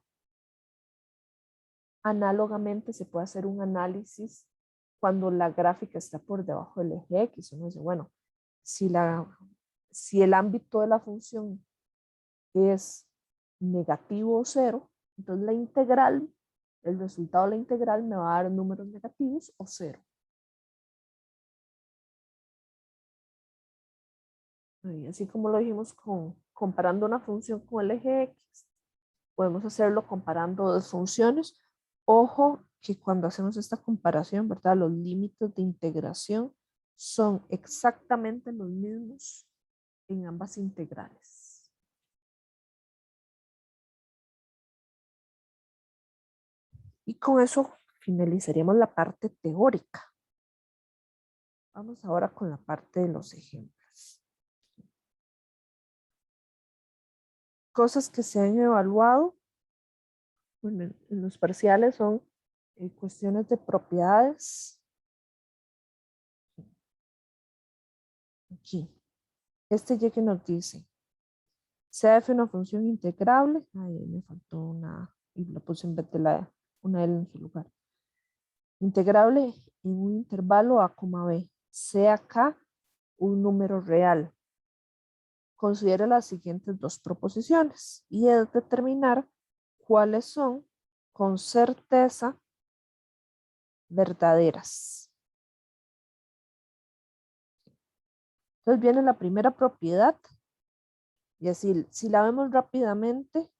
Speaker 1: Análogamente se puede hacer un análisis cuando la gráfica está por debajo del eje X. Uno dice, bueno, si el ámbito de la función es negativo o cero, entonces la integral, el resultado de la integral me va a dar números negativos o cero. Y así como lo dijimos comparando una función con el eje X, podemos hacerlo comparando dos funciones. Ojo que cuando hacemos esta comparación, ¿verdad? Los límites de integración son exactamente los mismos en ambas integrales. Y con eso finalizaríamos la parte teórica. Vamos ahora con la parte de los ejemplos. Cosas que se han evaluado en los parciales son cuestiones de propiedades. Aquí. Este Y que nos dice, sea f una función integrable. Ay, me faltó una, y la puse en vez de una L en su lugar. Integrable en un intervalo a, b. Sea K un número real. Considera las siguientes dos proposiciones y es determinar cuáles son con certeza verdaderas. Entonces viene la primera propiedad y así, si la vemos rápidamente,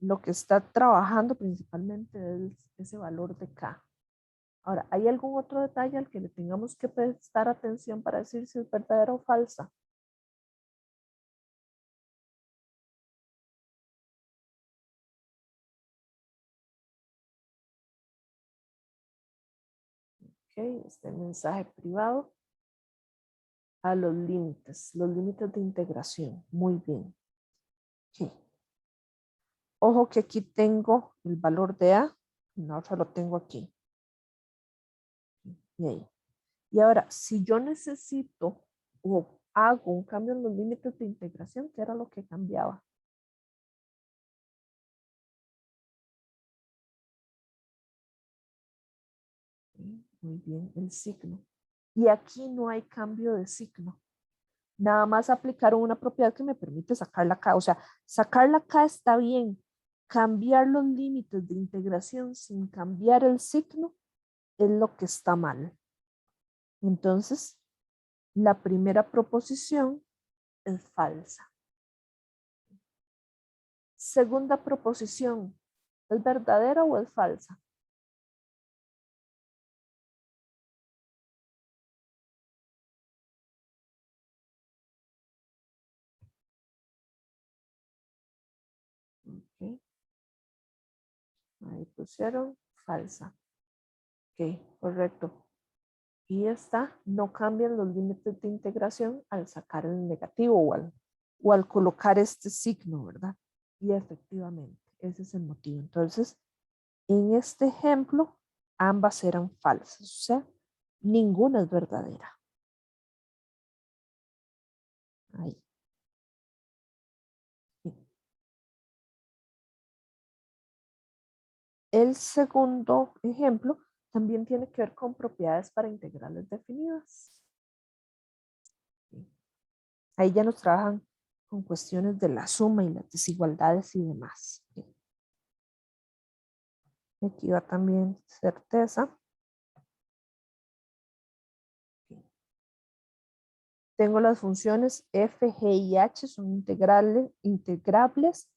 Speaker 1: lo que está trabajando principalmente es ese valor de K. Ahora, ¿hay algún otro detalle al que le tengamos que prestar atención para decir si es verdadera o falsa? Ok, este mensaje privado a los límites de integración. Muy bien. Okay. Ojo que aquí tengo el valor de A, no, otra lo tengo aquí. Y ahí. Y ahora, si yo necesito o hago un cambio en los límites de integración, ¿qué era lo que cambiaba? Muy bien, el signo. Y aquí no hay cambio de signo. Nada más aplicaron una propiedad que me permite sacarla acá. O sea, sacarla acá está bien. Cambiar los límites de integración sin cambiar el signo es lo que está mal. Entonces, la primera proposición es falsa. Segunda proposición, ¿es verdadera o es falsa? Okay. Ahí pusieron falsa. Ok, correcto. Y esta no cambian los límites de integración al sacar el negativo o al colocar este signo, ¿verdad? Y efectivamente, ese es el motivo. Entonces, en este ejemplo, ambas eran falsas, o sea, ninguna es verdadera. Ahí. El segundo ejemplo también tiene que ver con propiedades para integrales definidas. Ahí ya nos trabajan con cuestiones de la suma y las desigualdades y demás. Aquí va también certeza. Tengo las funciones f, g y h, son integrables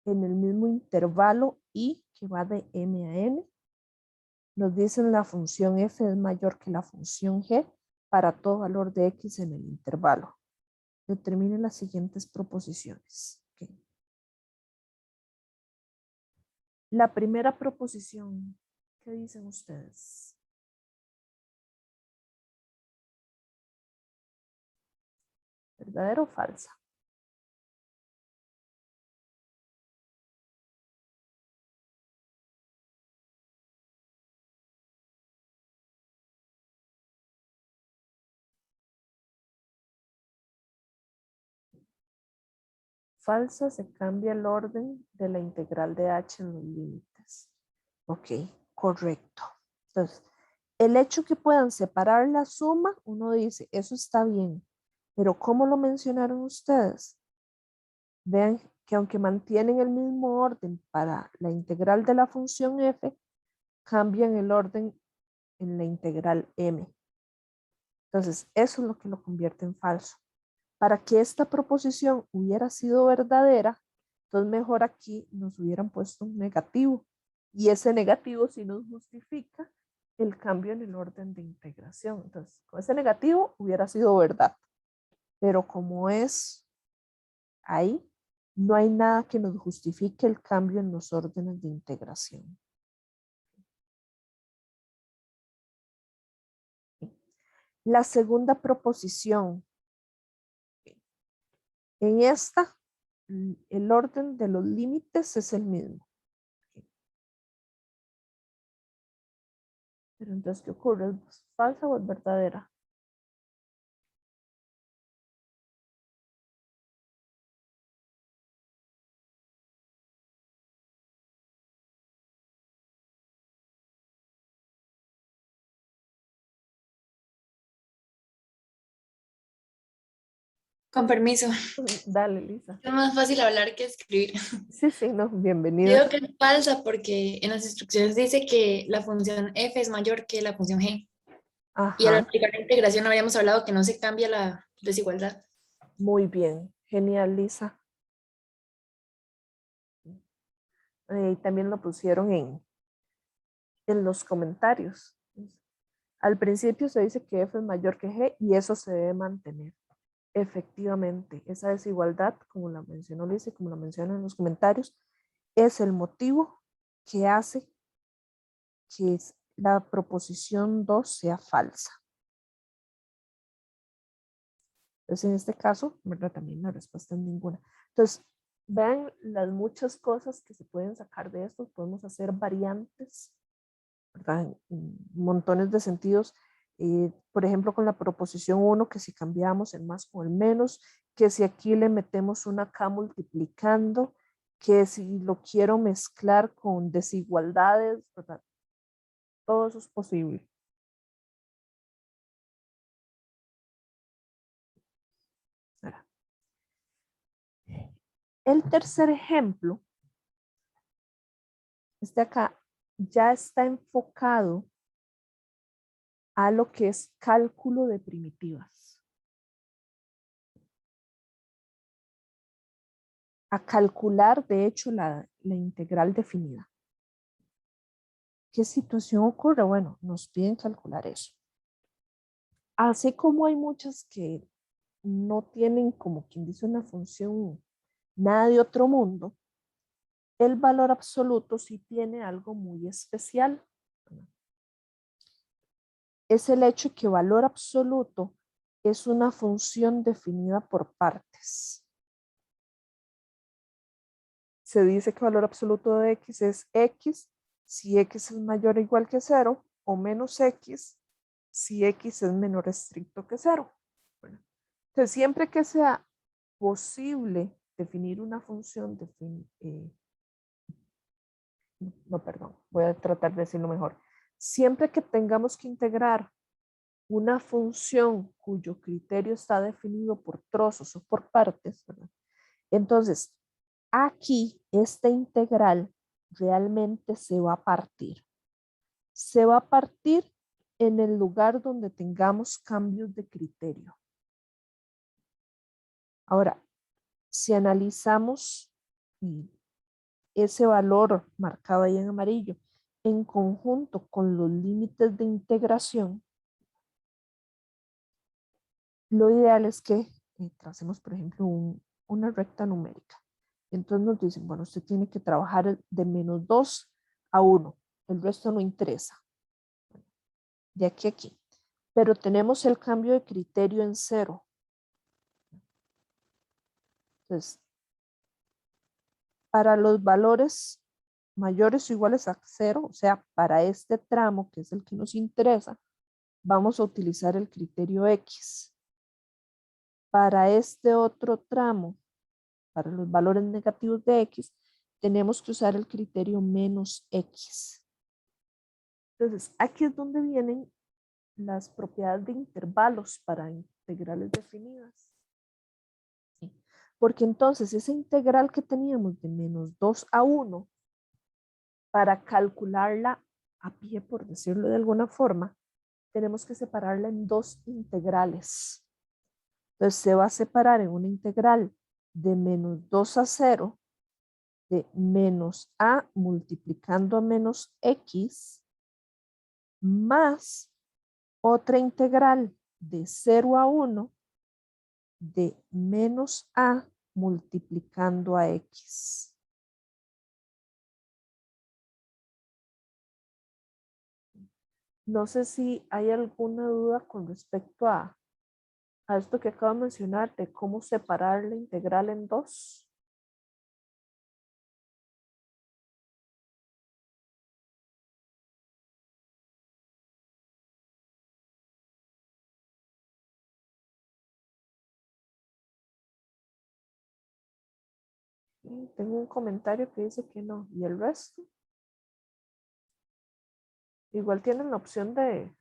Speaker 1: en el mismo intervalo y que va de m a n. Nos dicen la función f es mayor que la función g para todo valor de x en el intervalo. Determine las siguientes proposiciones. Okay. La primera proposición, ¿qué dicen ustedes? ¿Verdadera o falsa? Falsa, se cambia el orden de la integral de h en los límites. Ok, correcto. Entonces, el hecho que puedan separar la suma, uno dice, eso está bien, pero ¿cómo lo mencionaron ustedes? Vean que aunque mantienen el mismo orden para la integral de la función f, cambian el orden en la integral m. Entonces, eso es lo que lo convierte en falso. Para que esta proposición hubiera sido verdadera, entonces mejor aquí nos hubieran puesto un negativo. Y ese negativo sí nos justifica el cambio en el orden de integración. Entonces, con ese negativo hubiera sido verdad. Pero como es ahí, no hay nada que nos justifique el cambio en los órdenes de integración. La segunda proposición. En esta, el orden de los límites es el mismo. Pero entonces, ¿qué ocurre? ¿Es falsa o es verdadera?
Speaker 2: Con permiso,
Speaker 1: Dale, Lisa.
Speaker 2: es más fácil hablar que escribir.
Speaker 1: Sí, sí, no, bienvenida.
Speaker 2: Digo que es falsa porque en las instrucciones dice que la función f es mayor que la función g. Y al
Speaker 1: Ajá,
Speaker 2: aplicar la integración habíamos hablado que no se cambia la desigualdad.
Speaker 1: muy bien. Genial, Lisa. También lo pusieron en los comentarios. Al principio se dice que F es mayor que G y eso se debe mantener. Efectivamente, esa desigualdad, como la mencionó Lisa y como la mencionan en los comentarios, es el motivo que hace que la proposición 2 sea falsa. Entonces, en este caso, ¿verdad? También la respuesta es ninguna. Entonces, vean las muchas cosas que se pueden sacar de esto. Podemos hacer variantes, ¿verdad? En montones de sentidos. Por ejemplo, con la proposición 1, que si cambiamos el más con el menos, que si aquí le metemos una K multiplicando, que si lo quiero mezclar con desigualdades, ¿verdad? Todo eso es posible. Ahora, el tercer ejemplo, este acá, ya está enfocado a lo que es cálculo de primitivas. A calcular, de hecho, la integral definida. ¿Qué situación ocurre? Bueno, nos piden calcular eso. Así como hay muchas que no tienen, como quien dice, una función nada de otro mundo, el valor absoluto sí tiene algo muy especial. Es el hecho que valor absoluto es una función definida por partes. Se dice que valor absoluto de x es x si x es mayor o igual que 0 o menos x si x es menor estricto que 0. Bueno, entonces, siempre que sea posible definir una función, no, perdón, voy a tratar de decirlo mejor. Siempre que tengamos que integrar una función cuyo criterio está definido por trozos o por partes, ¿verdad? Entonces, aquí esta integral realmente se va a partir. Se va a partir en el lugar donde tengamos cambios de criterio. Ahora, si analizamos ese valor marcado ahí en amarillo en conjunto con los límites de integración, lo ideal es que tracemos, por ejemplo, una recta numérica. Entonces nos dicen, bueno, usted tiene que trabajar de menos 2 a 1. El resto no interesa. De aquí a aquí. Pero tenemos el cambio de criterio en 0. Entonces, para los valores mayores o iguales a 0, o sea, para este tramo, que es el que nos interesa, vamos a utilizar el criterio X. Para este otro tramo, para los valores negativos de X, tenemos que usar el criterio menos X. Entonces, aquí es donde vienen las propiedades de intervalos para integrales definidas. ¿Sí? Porque entonces esa integral que teníamos de menos 2 a 1, para calcularla a pie, por decirlo de alguna forma, tenemos que separarla en dos integrales. Entonces se va a separar en una integral de menos 2 a 0, de menos a multiplicando a menos x, más otra integral de 0 a 1 de menos a multiplicando a x. No sé si hay alguna duda con respecto a esto que acabo de mencionar, de cómo separar la integral en dos. Tengo un comentario que dice que no. ¿Y el resto? Igual tienen la opción de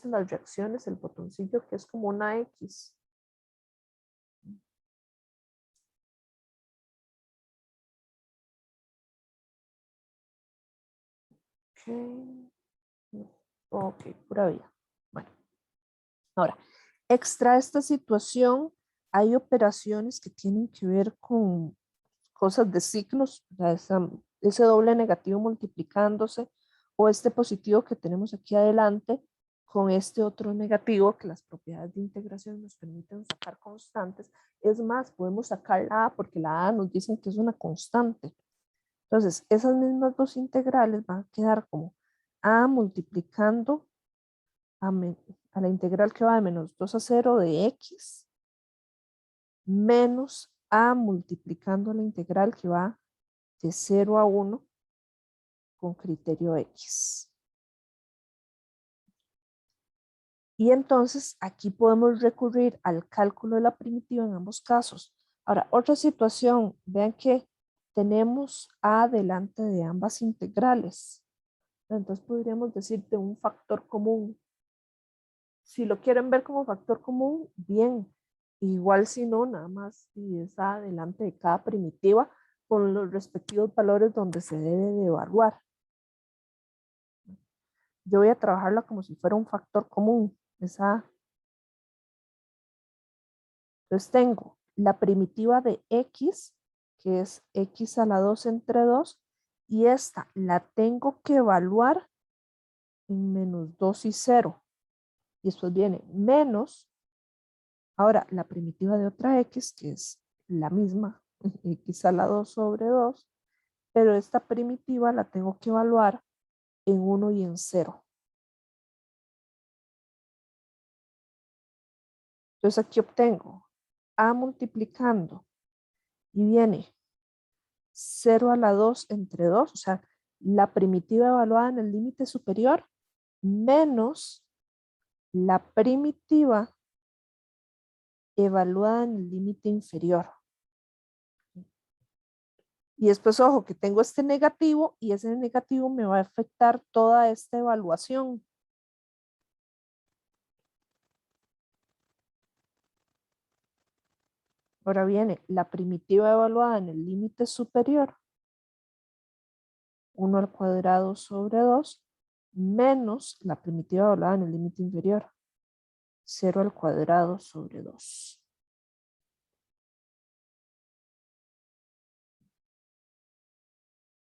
Speaker 1: las reacciones, el botoncillo que es como una X. Ok, ok, pura vida. Bueno, ahora, extra esta situación, hay operaciones que tienen que ver con cosas de signos, ese doble negativo multiplicándose o este positivo que tenemos aquí adelante con este otro negativo que las propiedades de integración nos permiten sacar constantes. Es más, podemos sacar la A porque la A nos dicen que es una constante. Entonces, esas mismas dos integrales van a quedar como A multiplicando a la integral que va de menos 2 a 0 de X menos A multiplicando la integral que va de 0 a 1 con criterio X. Y entonces aquí podemos recurrir al cálculo de la primitiva en ambos casos. Ahora, otra situación, vean que tenemos A delante de ambas integrales. Entonces podríamos decir de un factor común. Si lo quieren ver como factor común, bien. Igual si no, nada más y es A delante de cada primitiva con los respectivos valores donde se debe de evaluar. Yo voy a trabajarla como si fuera un factor común, esa. Entonces tengo la primitiva de x, que es x a la 2 entre 2, y esta la tengo que evaluar en menos 2 y 0. Y después viene menos, ahora la primitiva de otra x, que es la misma, x a la 2 sobre 2, pero esta primitiva la tengo que evaluar en 1 y en 0. Entonces aquí obtengo a multiplicando y viene 0 a la 2 entre 2, o sea, la primitiva evaluada en el límite superior menos la primitiva evaluada en el límite inferior. Y después, ojo, que tengo este negativo y ese negativo me va a afectar toda esta evaluación. Ahora viene la primitiva evaluada en el límite superior, 1 al cuadrado sobre 2, menos la primitiva evaluada en el límite inferior, 0 al cuadrado sobre 2.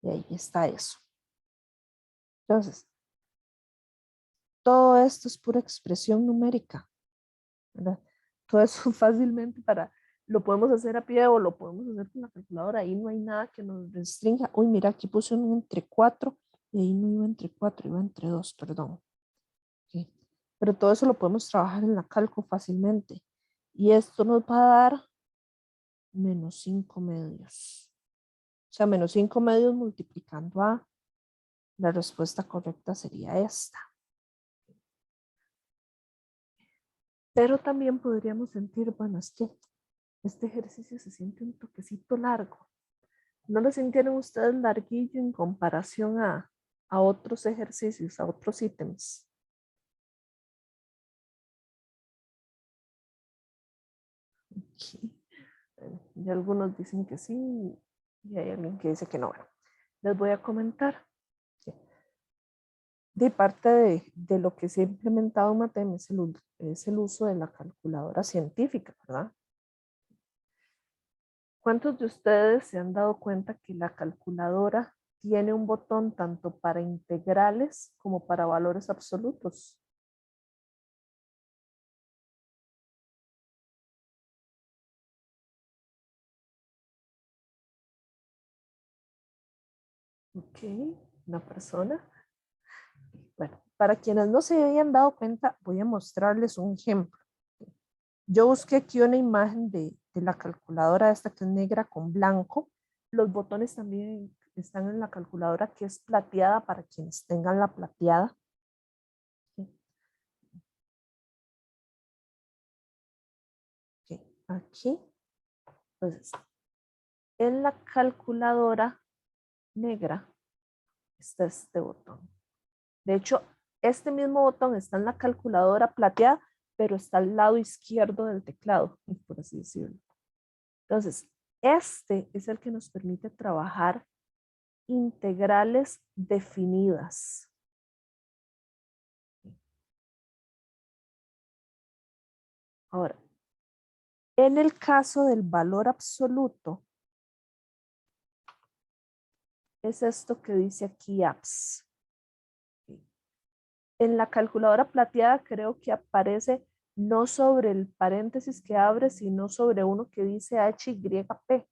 Speaker 1: Y ahí está eso. Entonces, todo esto es pura expresión numérica, ¿verdad? Todo eso fácilmente lo podemos hacer a pie o lo podemos hacer con la calculadora. Ahí no hay nada que nos restrinja. Uy, mira, aquí puse un entre 4 y ahí no iba entre 4, iba entre 2, perdón. Okay. Pero todo eso lo podemos trabajar en la calco fácilmente. Y esto nos va a dar menos 5 medios. O sea, menos 5 medios multiplicando a la respuesta correcta sería esta. Pero también podríamos sentir, bueno, es que este ejercicio se siente un toquecito largo. ¿No lo sintieron ustedes larguillo en comparación a otros ejercicios, a otros ítems? Okay. Y algunos dicen que sí y hay alguien que dice que no. Bueno, les voy a comentar. De parte de lo que se ha implementado en Matem es el uso de la calculadora científica, ¿verdad? ¿Cuántos de ustedes se han dado cuenta que la calculadora tiene un botón tanto para integrales como para valores absolutos? Ok, una persona. Bueno, para quienes no se habían dado cuenta, voy a mostrarles un ejemplo. Yo busqué aquí una imagen de la calculadora esta que es negra con blanco. Los botones también están en la calculadora que es plateada para quienes tengan la plateada. Okay. Aquí, entonces, en la calculadora negra está este botón. De hecho, este mismo botón está en la calculadora plateada, pero está al lado izquierdo del teclado, por así decirlo. Entonces, este es el que nos permite trabajar integrales definidas. Ahora, en el caso del valor absoluto, es esto que dice aquí apps. En la calculadora plateada creo que aparece no sobre el paréntesis que abre, sino sobre uno que dice HYP.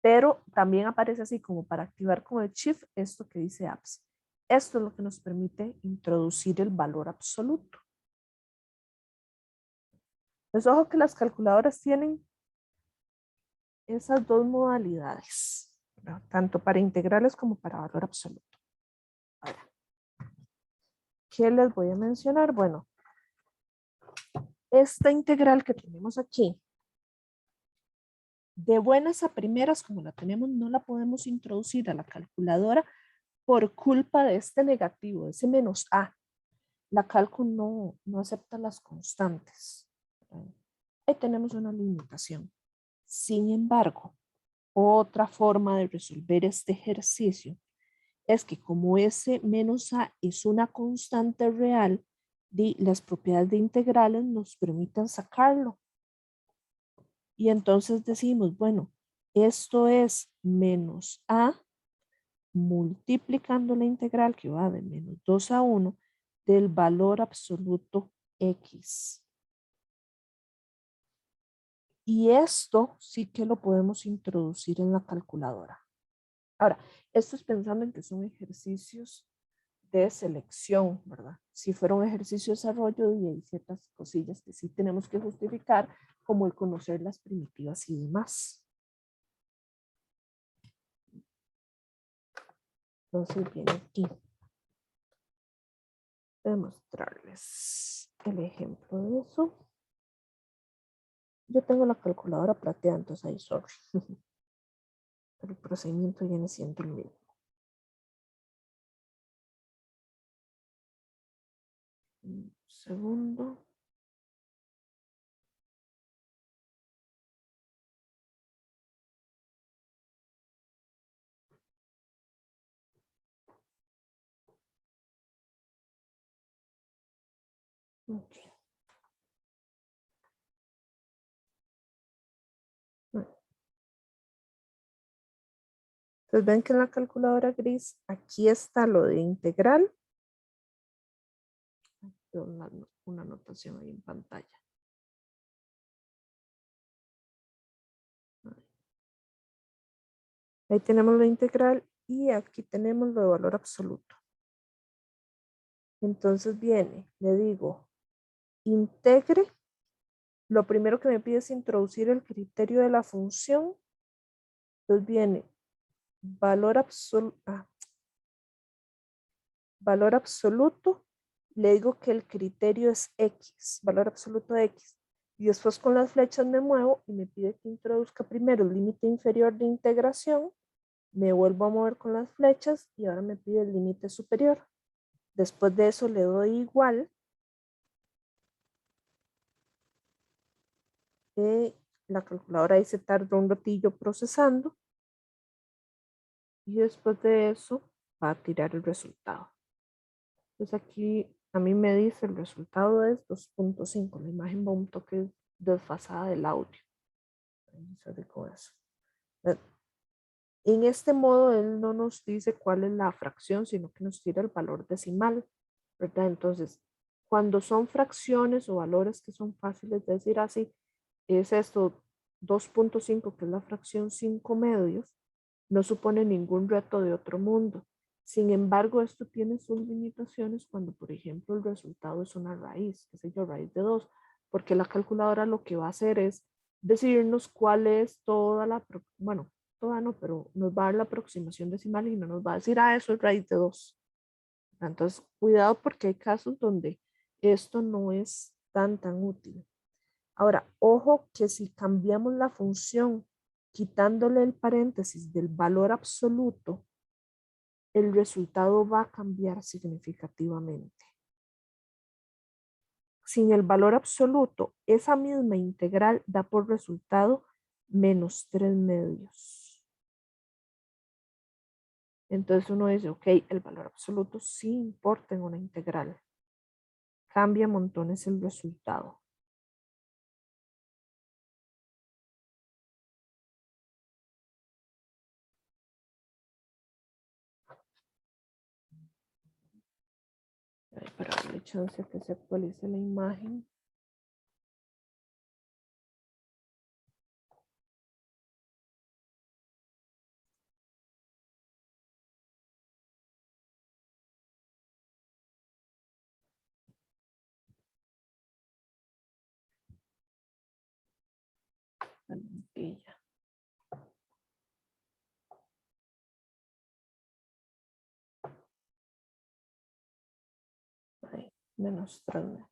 Speaker 1: Pero también aparece así como para activar con el shift esto que dice apps. Esto es lo que nos permite introducir el valor absoluto. Pues ojo que las calculadoras tienen esas dos modalidades, ¿verdad? Tanto para integrales como para valor absoluto. Ahora, ¿qué les voy a mencionar? Bueno, esta integral que tenemos aquí, de buenas a primeras, como la tenemos, no la podemos introducir a la calculadora por culpa de este negativo, de ese menos a. La cálculo no acepta las constantes. Ahí tenemos una limitación. Sin embargo, otra forma de resolver este ejercicio es que como ese menos a es una constante real, las propiedades de integrales nos permiten sacarlo. Y entonces decimos, bueno, esto es menos a multiplicando la integral que va de menos 2 a 1 del valor absoluto x. Y esto sí que lo podemos introducir en la calculadora. Ahora, esto es pensando en que son ejercicios de selección, ¿verdad? Si fuera un ejercicio de desarrollo, y hay ciertas cosillas que sí tenemos que justificar, como el conocer las primitivas y demás. Entonces viene aquí. Voy a mostrarles el ejemplo de eso. Yo tengo la calculadora plateada, entonces ahí sorry. Pero el procedimiento viene siendo el mismo. Un segundo. Okay. Entonces ven que en la calculadora gris, aquí está lo de integral. Una anotación ahí en pantalla. Ahí tenemos lo integral y aquí tenemos lo de valor absoluto. Entonces viene, le digo, integre. Lo primero que me pide es introducir el criterio de la función. Entonces viene valor absoluto. Le digo que el criterio es x, valor absoluto de x. Y después con las flechas me muevo y me pide que introduzca primero el límite inferior de integración. Me vuelvo a mover con las flechas y ahora me pide el límite superior. Después de eso le doy igual. La calculadora ahí se tarda un ratillo procesando. Y después de eso va a tirar el resultado. Entonces aquí a mí me dice el resultado es 2.5. La imagen va un toque desfasada del audio. En este modo él no nos dice cuál es la fracción, sino que nos tira el valor decimal, ¿verdad? Entonces, cuando son fracciones o valores que son fáciles de decir así, es esto 2.5, que es la fracción 5 medios, no supone ningún reto de otro mundo. Sin embargo, esto tiene sus limitaciones cuando, por ejemplo, el resultado es una raíz, qué sé yo, raíz de 2, porque la calculadora lo que va a hacer es decirnos cuál es toda la, bueno, toda no, pero nos va a dar la aproximación decimal y no nos va a decir, eso es raíz de 2. Entonces, cuidado porque hay casos donde esto no es tan útil. Ahora, ojo que si cambiamos la función quitándole el paréntesis del valor absoluto, el resultado va a cambiar significativamente. Sin el valor absoluto, esa misma integral da por resultado menos 3 medios. Entonces uno dice, ok, el valor absoluto sí importa en una integral. Cambia montones el resultado. Para darle chance que se actualice la imagen. La plantilla. Ahí, menos 3 medios.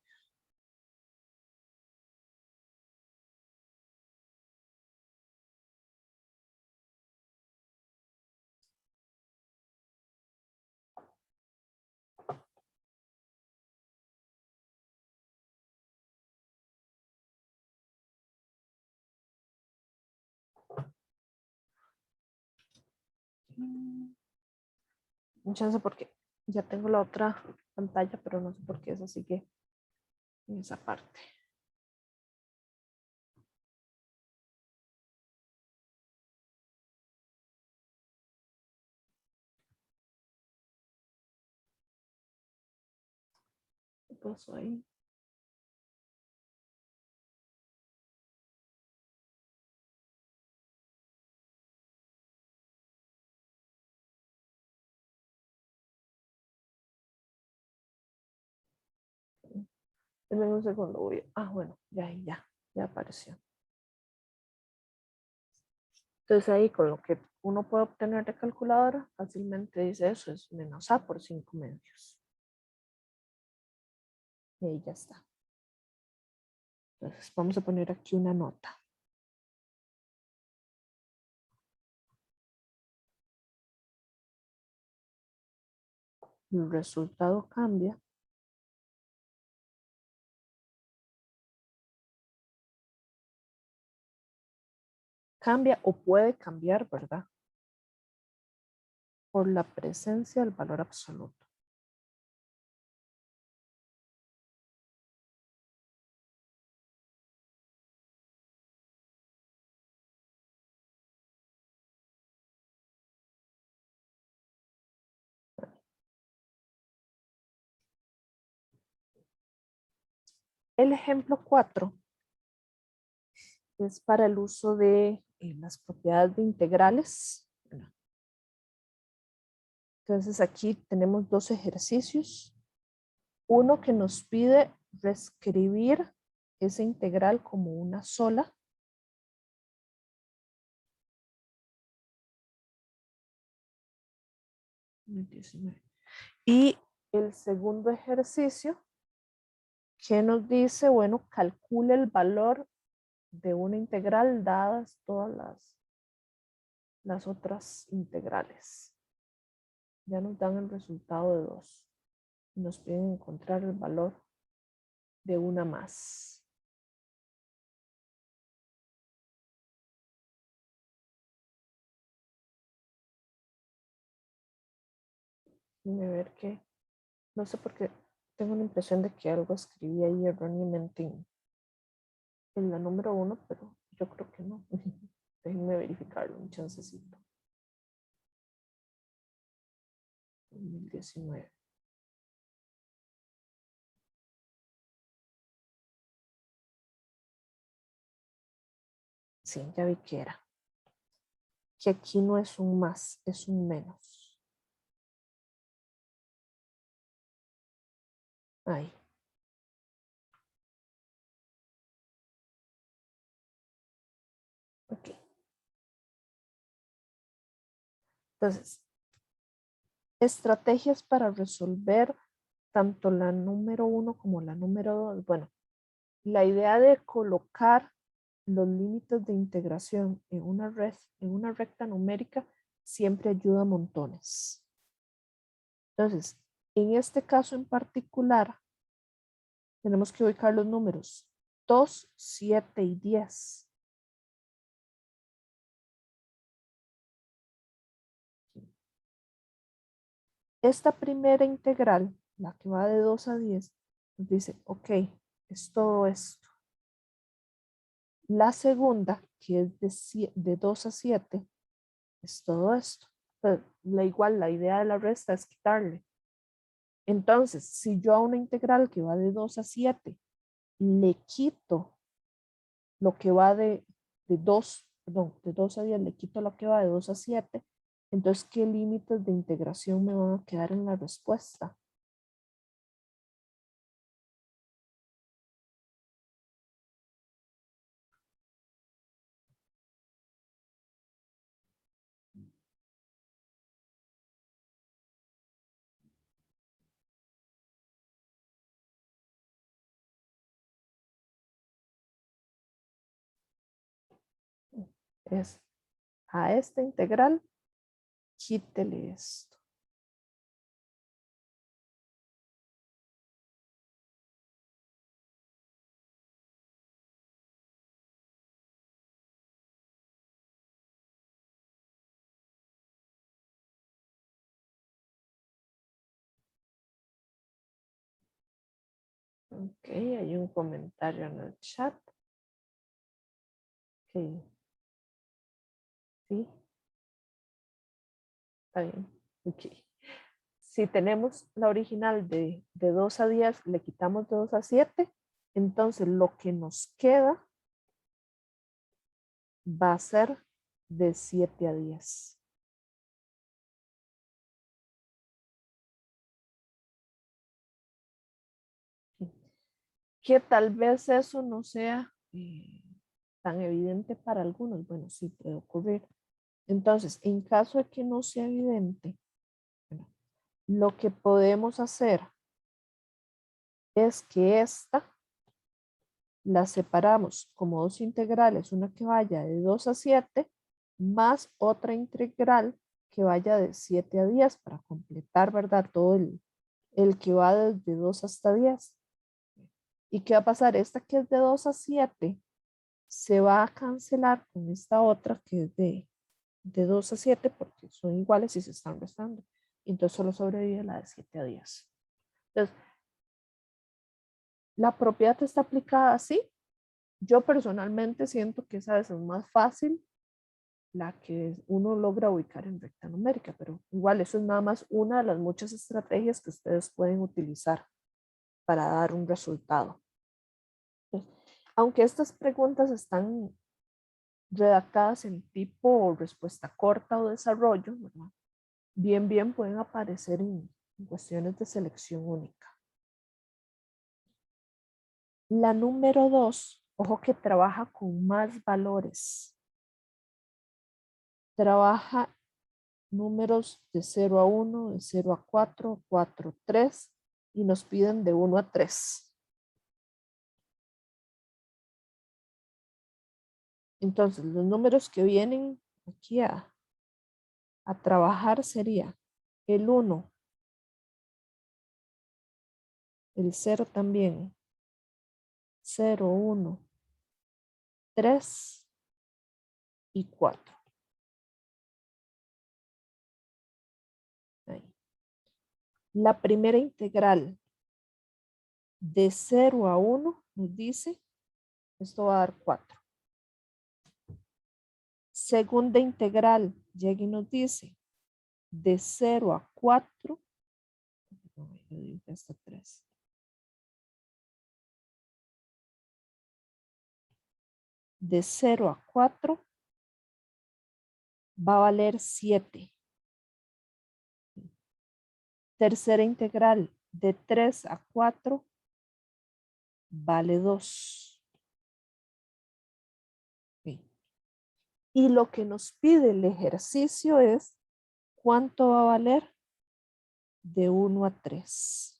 Speaker 1: Un chance porque ya tengo la otra pantalla, pero no sé por qué esa sigue en esa parte. ¿Qué pasó ahí? Denme un segundo. Bueno, ya apareció. Entonces ahí con lo que uno puede obtener de calculadora, fácilmente dice eso, es menos A por 5/2. Y ahí ya está. Entonces vamos a poner aquí una nota. El resultado cambia. Cambia o puede cambiar, ¿verdad? Por la presencia del valor absoluto. El ejemplo 4 es para el uso de las propiedades de integrales. Entonces aquí tenemos dos ejercicios. Uno que nos pide reescribir esa integral como una sola. Y el segundo ejercicio que nos dice, bueno, calcule el valor de una integral dadas todas las otras integrales. Ya nos dan el resultado de 2. Nos piden encontrar el valor de una más. Déjenme ver qué. No sé por qué tengo la impresión de que algo escribí ahí erróneamente en la número 1, pero yo creo que no. Déjenme verificarlo un chancecito. 2019. Sí, ya vi que era. Que aquí no es un más, es un menos. Ahí. Ok. Entonces, estrategias para resolver tanto la número 1 como la número 2. Bueno, la idea de colocar los límites de integración en una recta numérica siempre ayuda a montones. Entonces, en este caso en particular, tenemos que ubicar los números 2, 7 y 10. Esta primera integral, la que va de 2 a 10, nos dice, ok, es todo esto. La segunda, que es de 2 a 7, es todo esto. Pero la idea de la resta es quitarle. Entonces, si yo a una integral que va de 2 a 7 le quito lo que va de 2, perdón, de 2 a 10 le quito lo que va de 2 a 7, entonces, ¿qué límites de integración me van a quedar en la respuesta? Es a esta integral, quítele esto. Ok, hay un comentario en el chat. Ok. Sí. Está bien. Ok. Si tenemos la original de 2 a 10, le quitamos de 2 a 7, entonces lo que nos queda va a ser de 7 a 10. Que tal vez eso no sea tan evidente para algunos. Bueno, sí puede ocurrir. Entonces, en caso de que no sea evidente, bueno, lo que podemos hacer es que esta la separamos como dos integrales, una que vaya de 2 a 7, más otra integral que vaya de 7 a 10 para completar, ¿verdad? Todo el que va desde 2 hasta 10. ¿Y qué va a pasar? Esta que es de 2 a 7 se va a cancelar con esta otra que es de 2 a 7 porque son iguales y se están restando. Entonces solo sobrevive la de 7 a 10. Entonces, la propiedad está aplicada así. Yo personalmente siento que esa vez es más fácil la que uno logra ubicar en recta numérica, pero igual eso es nada más una de las muchas estrategias que ustedes pueden utilizar para dar un resultado. Aunque estas preguntas están redactadas en tipo respuesta corta o desarrollo, ¿verdad? Bien pueden aparecer en cuestiones de selección única. La número 2, ojo que trabaja con más valores. Trabaja números de 0 a 1, de 0 a 4, 4, 3 y nos piden de 1 a 3. Entonces, los números que vienen aquí a trabajar sería el 1, el 0 también, 0, 1, 3 y 4. Ahí. La primera integral de 0 a 1 nos dice, esto va a dar 4. Segunda integral llega y nos dice, de 0 a 4, no, yo digo que hasta 3. De 0 a 4 va a valer 7. Tercera integral de 3 a 4 vale 2. Okay. Y lo que nos pide el ejercicio es cuánto va a valer de 1 a 3.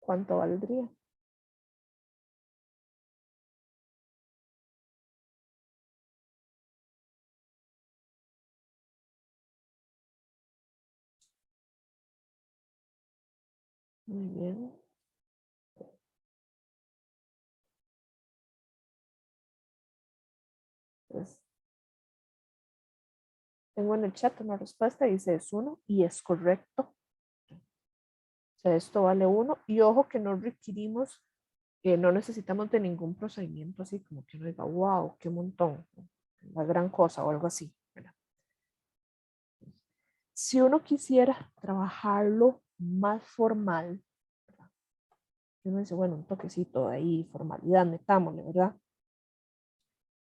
Speaker 1: ¿Cuánto valdría? Muy bien. Pues, tengo en el chat una respuesta, dice es 1 y es correcto. O sea, esto vale 1 y ojo que no requerimos, no necesitamos de ningún procedimiento así como que uno diga, wow, qué montón, la gran cosa o algo así. ¿Verdad? Si uno quisiera trabajarlo más formal, ¿verdad? Uno dice, bueno, un toquecito ahí, formalidad, metámosle, ¿verdad?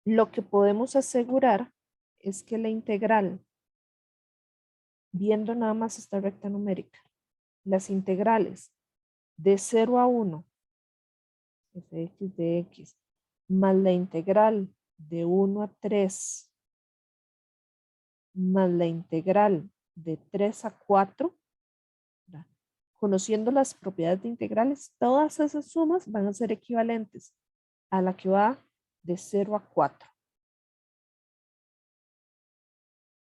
Speaker 1: Lo que podemos asegurar es que la integral, viendo nada más esta recta numérica, las integrales de 0 a 1, fx de x, más la integral de 1 a 3, más la integral de 3 a 4, ¿verdad? Conociendo las propiedades de integrales, todas esas sumas van a ser equivalentes a la que va de 0 a 4.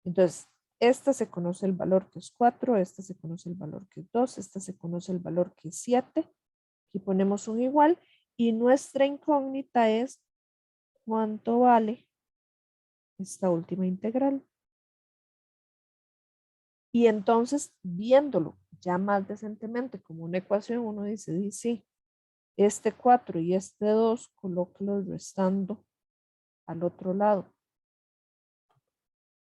Speaker 1: Entonces, esta se conoce el valor que es 4, esta se conoce el valor que es 2, esta se conoce el valor que es 7. Aquí ponemos un igual Y nuestra incógnita es cuánto vale esta última integral. Y entonces, viéndolo ya más decentemente como una ecuación, uno dice, sí, este 4 y este 2, colóquelos restando al otro lado.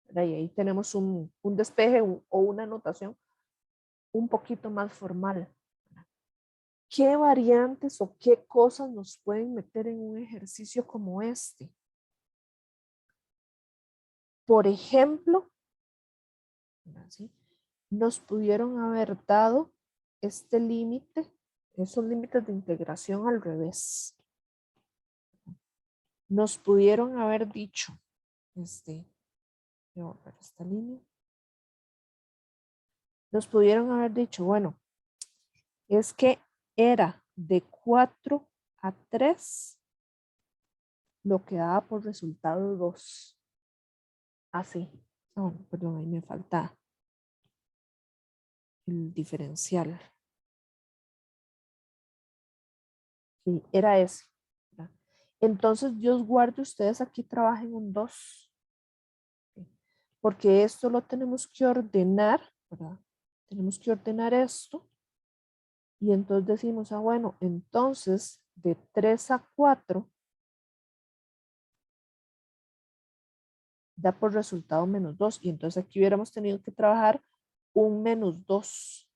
Speaker 1: Y ahí tenemos un despeje o una notación un poquito más formal. ¿Qué variantes o qué cosas nos pueden meter en un ejercicio como este? Por ejemplo, ¿sí? Nos pudieron haber dado este límite, esos límites de integración al revés. Nos pudieron haber dicho, voy a borrar esta línea. Nos pudieron haber dicho, bueno, es que era de 4 a 3 lo que daba por resultado 2. Así. Oh, perdón, ahí me falta el diferencial. Sí, era ese. ¿Verdad? Entonces, Dios guarde, ustedes aquí trabajen un 2. Porque esto lo tenemos que ordenar, ¿verdad? Tenemos que ordenar esto. Y entonces decimos, bueno, entonces de 3 a 4 da por resultado menos 2. Y entonces aquí hubiéramos tenido que trabajar un menos 2.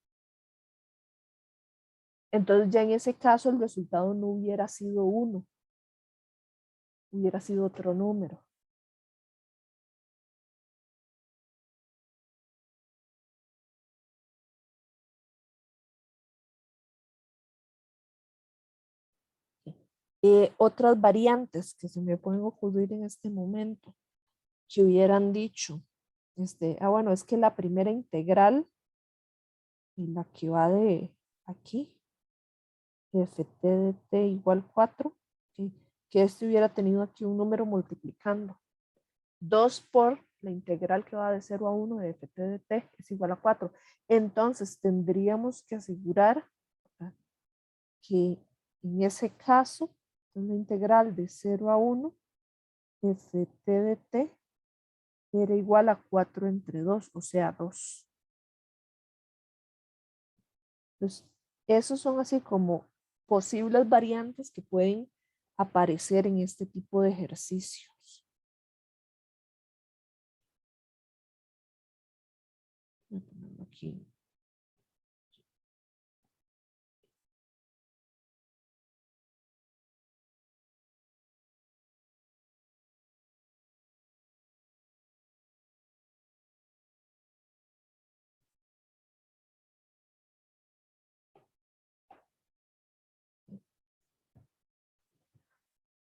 Speaker 1: Entonces ya en ese caso el resultado no hubiera sido 1. Hubiera sido otro número. Otras variantes que se me pueden ocurrir en este momento, que hubieran dicho, bueno, es que la primera integral, la que va de aquí, ft de t igual 4, ¿sí? Que hubiera tenido aquí un número multiplicando. 2 por la integral que va de 0 a 1 de ft de t es igual a 4. Entonces tendríamos que asegurar, ¿verdad?, que en ese caso, la integral de 0 a 1 ft de t era igual a 4 entre 2, o sea, 2. Entonces, esos son así como posibles variantes que pueden aparecer en este tipo de ejercicios. Voy a ponerlo aquí.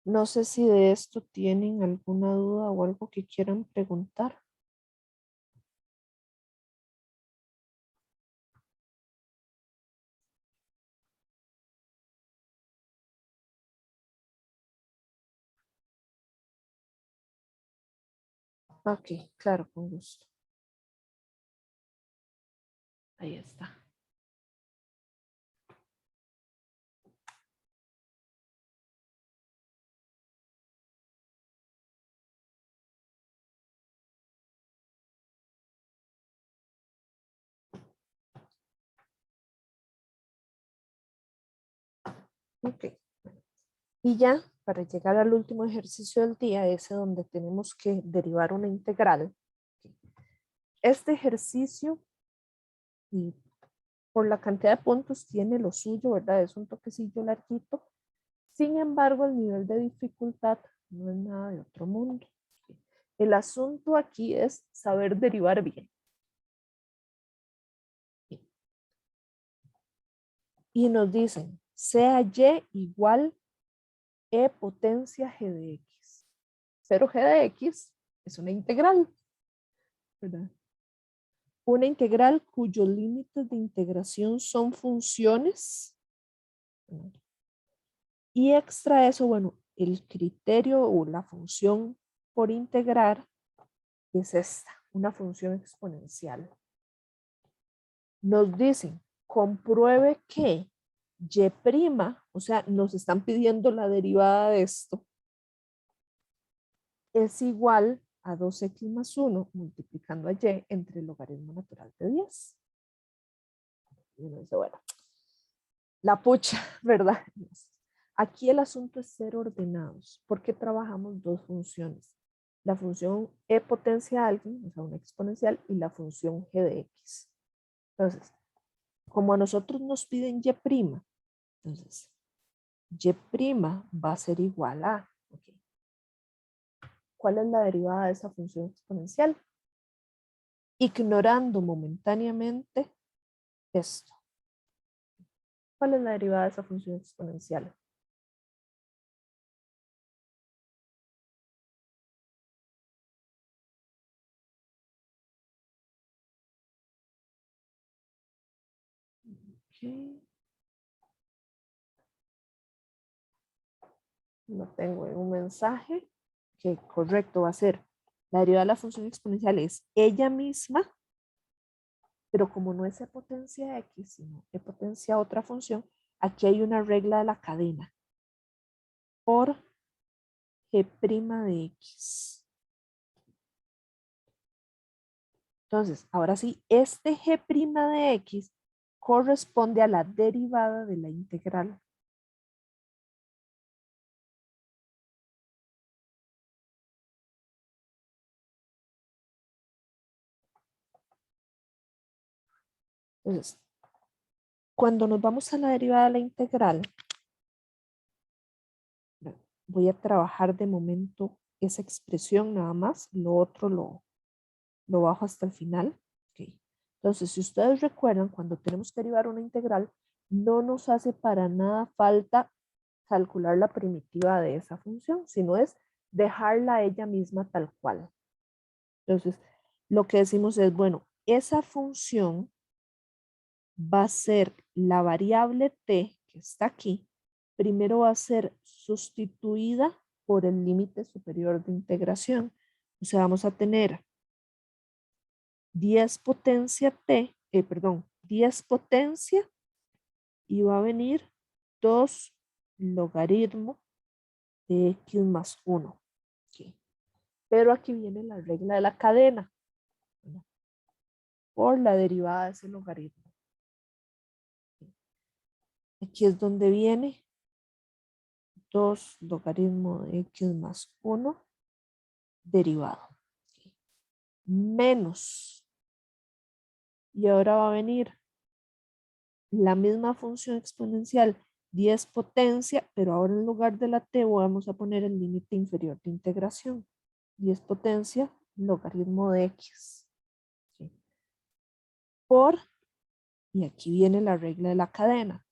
Speaker 1: No sé si de esto tienen alguna duda o algo que quieran preguntar. Ok, claro, con gusto. Ahí está. Ok. Y ya, para llegar al último ejercicio del día, ese donde tenemos que derivar una integral. Este ejercicio, y por la cantidad de puntos, tiene lo suyo, ¿verdad? Es un toquecillo larguito. Sin embargo, el nivel de dificultad no es nada de otro mundo. El asunto aquí es saber derivar bien. Y nos dicen, sea y igual e potencia g de x. Pero g de x es una integral, ¿verdad? Una integral cuyos límites de integración son funciones. Y extra eso, bueno, el criterio o la función por integrar es esta, una función exponencial. Nos dicen, compruebe que y' O sea, nos están pidiendo la derivada de esto. Es igual a 2x más 1 multiplicando a y entre el logaritmo natural de 10. Y uno dice, bueno, la pucha, ¿verdad? Aquí el asunto es ser ordenados, porque trabajamos dos funciones. La función e potencia alguien, o sea, una exponencial, y la función g de x. Entonces, como a nosotros nos piden y', entonces, y' va a ser igual a, okay. ¿Cuál es la derivada de esa función exponencial? Ignorando momentáneamente esto. ¿Cuál es la derivada de esa función exponencial? Okay. Lo tengo en un mensaje que correcto va a ser la derivada de la función exponencial es ella misma, pero como no es e potencia x, sino e potencia otra función, aquí hay una regla de la cadena por g' de x. Entonces, ahora sí, este g' de x corresponde a la derivada de la integral. Entonces, cuando nos vamos a la derivada de la integral, voy a trabajar de momento esa expresión nada más, lo otro lo bajo hasta el final. Okay. Entonces, si ustedes recuerdan, cuando tenemos que derivar una integral, no nos hace para nada falta calcular la primitiva de esa función, sino es dejarla a ella misma tal cual. Entonces, lo que decimos es, bueno, esa función va a ser la variable t que está aquí, primero va a ser sustituida por el límite superior de integración. O sea, vamos a tener 10 potencia t, 10 potencia y va a venir 2 logaritmo de x más 1. Okay. Pero aquí viene la regla de la cadena, ¿verdad? Por la derivada de ese logaritmo. Aquí es donde viene 2 logaritmo de x más 1 derivado. Okay. Menos. Y ahora va a venir la misma función exponencial 10 potencia, pero ahora en lugar de la t vamos a poner el límite inferior de integración. 10 potencia logaritmo de x. ¿Sí? Por, y aquí viene la regla de la cadena,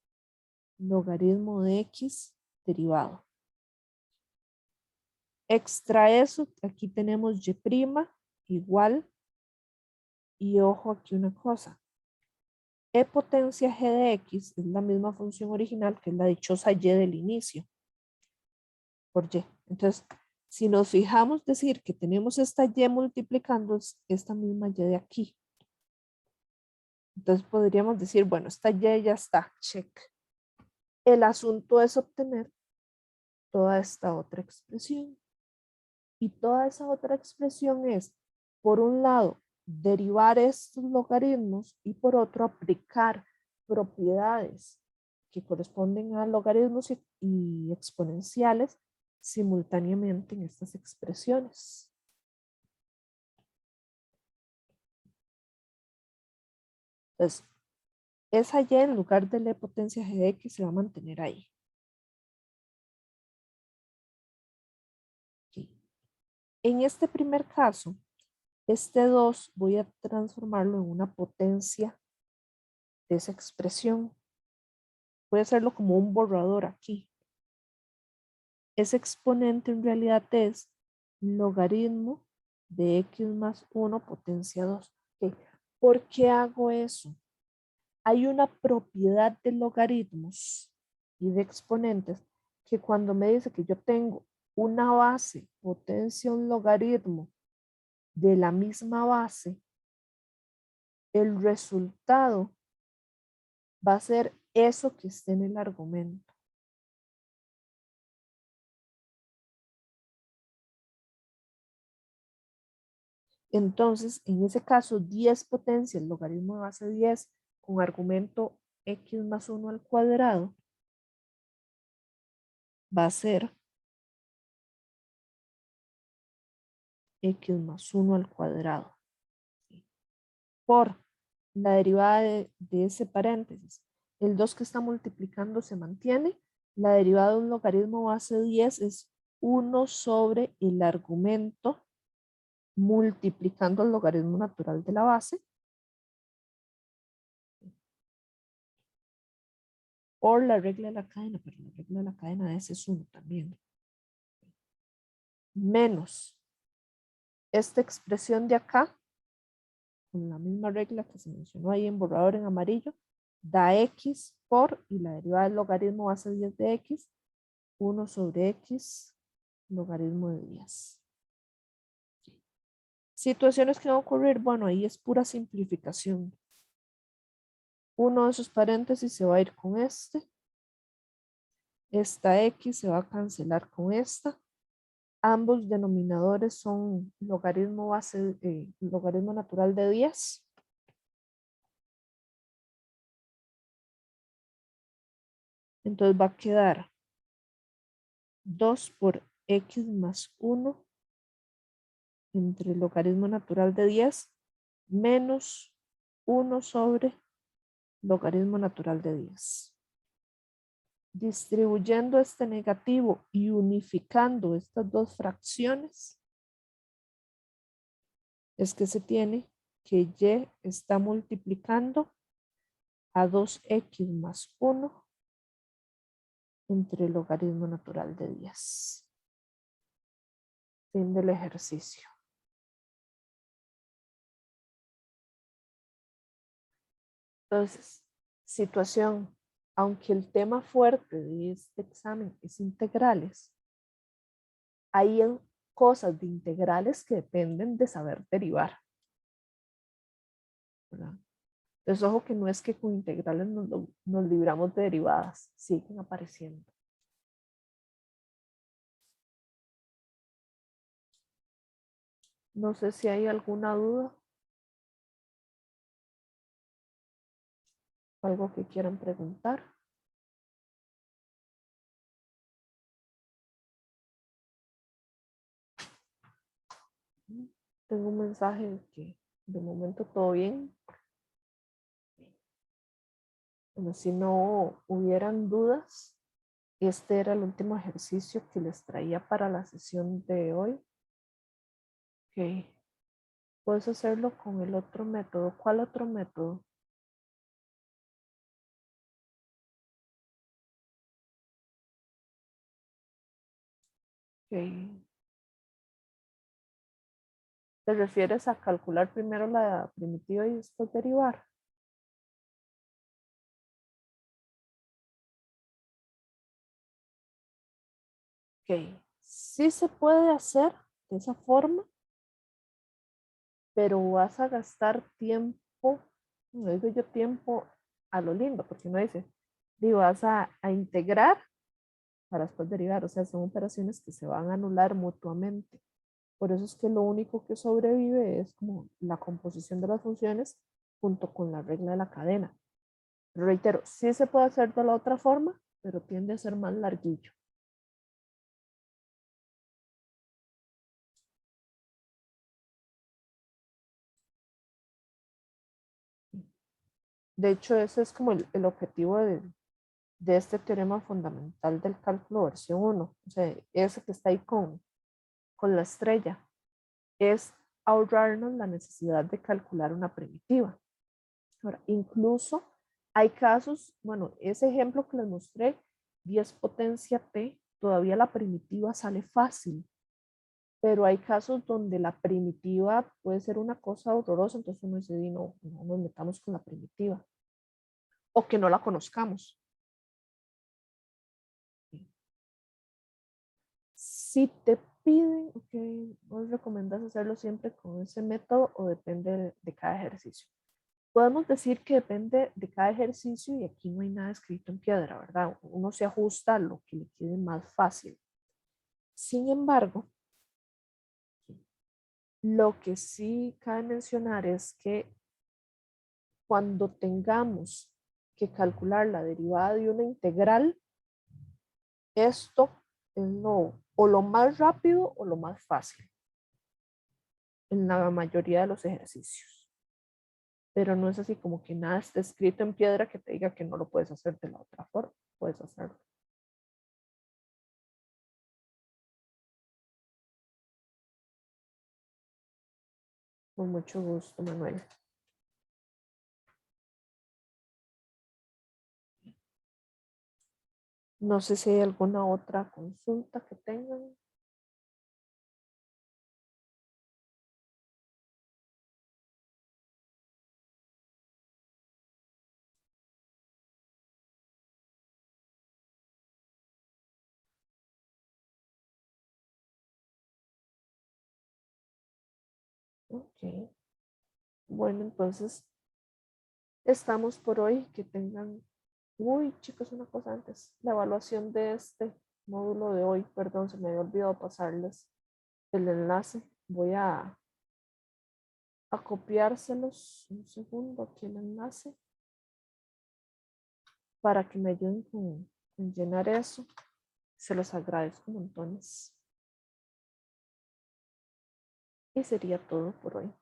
Speaker 1: logaritmo de x derivado. Extra eso, aquí tenemos y' igual, y ojo aquí una cosa, e potencia g de x es la misma función original que es la dichosa y del inicio, por y. Entonces, si nos fijamos decir que tenemos esta y multiplicando esta misma y de aquí. Entonces podríamos decir, bueno, esta y ya está, check. El asunto es obtener toda esta otra expresión. Y toda esa otra expresión es, por un lado, derivar estos logaritmos y por otro, aplicar propiedades que corresponden a logaritmos y exponenciales simultáneamente en estas expresiones. Entonces, esa y en lugar de la potencia g de x se va a mantener ahí. Okay. En este primer caso, este 2 voy a transformarlo en una potencia de esa expresión. Voy a hacerlo como un borrador aquí. Ese exponente en realidad es logaritmo de x más 1 potencia 2. Okay. ¿Por qué hago eso? Hay una propiedad de logaritmos y de exponentes que cuando me dice que yo tengo una base potencia un logaritmo de la misma base, el resultado va a ser eso que esté en el argumento. Entonces, en ese caso, 10 potencias logaritmo de base 10 con argumento x más 1 al cuadrado va a ser x más 1 al cuadrado por la derivada de ese paréntesis. El 2 que está multiplicando se mantiene. La derivada de un logaritmo base 10 es 1 sobre el argumento multiplicando el logaritmo natural de la base por la regla de la cadena, pero la regla de la cadena de ese es 1 también. Menos esta expresión de acá, con la misma regla que se mencionó ahí en borrador en amarillo, da x por, y la derivada del logaritmo base 10 de x, 1 sobre x logaritmo de 10. Situaciones que van a ocurrir, bueno, ahí es pura simplificación. Uno de esos paréntesis se va a ir con este. Esta x se va a cancelar con esta. Ambos denominadores son logaritmo base, logaritmo natural de 10. Entonces va a quedar 2 por x más 1 entre el logaritmo natural de 10 menos 1 sobre logaritmo natural de 10. Distribuyendo este negativo y unificando estas dos fracciones, es que se tiene que y está multiplicando a 2x más 1 entre el logaritmo natural de 10. Fin del ejercicio. Entonces, situación, aunque el tema fuerte de este examen es integrales, hay cosas de integrales que dependen de saber derivar, ¿verdad? Entonces, ojo que no es que con integrales nos libramos de derivadas, siguen apareciendo. No sé si hay alguna duda, algo que quieran preguntar. Tengo un mensaje de que de momento todo bien. Como si no hubieran dudas, este era el último ejercicio que les traía para la sesión de hoy. Ok. Puedes hacerlo con el otro método. ¿Cuál otro método? Ok. ¿Te refieres a calcular primero la primitiva y después derivar? Ok. Sí se puede hacer de esa forma, pero vas a gastar tiempo, no digo yo tiempo a lo lindo, porque no dice, digo, vas a integrar para después derivar, o sea, son operaciones que se van a anular mutuamente. Por eso es que lo único que sobrevive es como la composición de las funciones junto con la regla de la cadena. Reitero, sí se puede hacer de la otra forma, pero tiende a ser más larguillo. De hecho, ese es como el objetivo de este teorema fundamental del cálculo versión 1. O sea, ese que está ahí con la estrella, es ahorrarnos la necesidad de calcular una primitiva. Ahora, incluso hay casos, bueno, ese ejemplo que les mostré, 10 potencia p, todavía la primitiva sale fácil, pero hay casos donde la primitiva puede ser una cosa horrorosa, entonces uno dice, no, no nos metamos con la primitiva, o que no la conozcamos. Si te piden, ok, ¿vos recomendás hacerlo siempre con ese método o depende de cada ejercicio? Podemos decir que depende de cada ejercicio y aquí no hay nada escrito en piedra, ¿verdad? Uno se ajusta a lo que le quede más fácil. Sin embargo, Lo que sí cabe mencionar es que cuando tengamos que calcular la derivada de una integral, esto es o lo más rápido o lo más fácil en la mayoría de los ejercicios. Pero no es así como que nada está escrito en piedra que te diga que no lo puedes hacer de la otra forma. Puedes hacerlo. Con mucho gusto, Manuel. No sé si hay alguna otra consulta que tengan. Ok. Bueno, entonces estamos por hoy. Que tengan, uy, chicos, una cosa antes. La evaluación de este módulo de hoy, perdón, se me había olvidado pasarles el enlace. Voy a copiárselos un segundo aquí el enlace para que me ayuden con llenar eso. Se los agradezco montones. Y sería todo por hoy.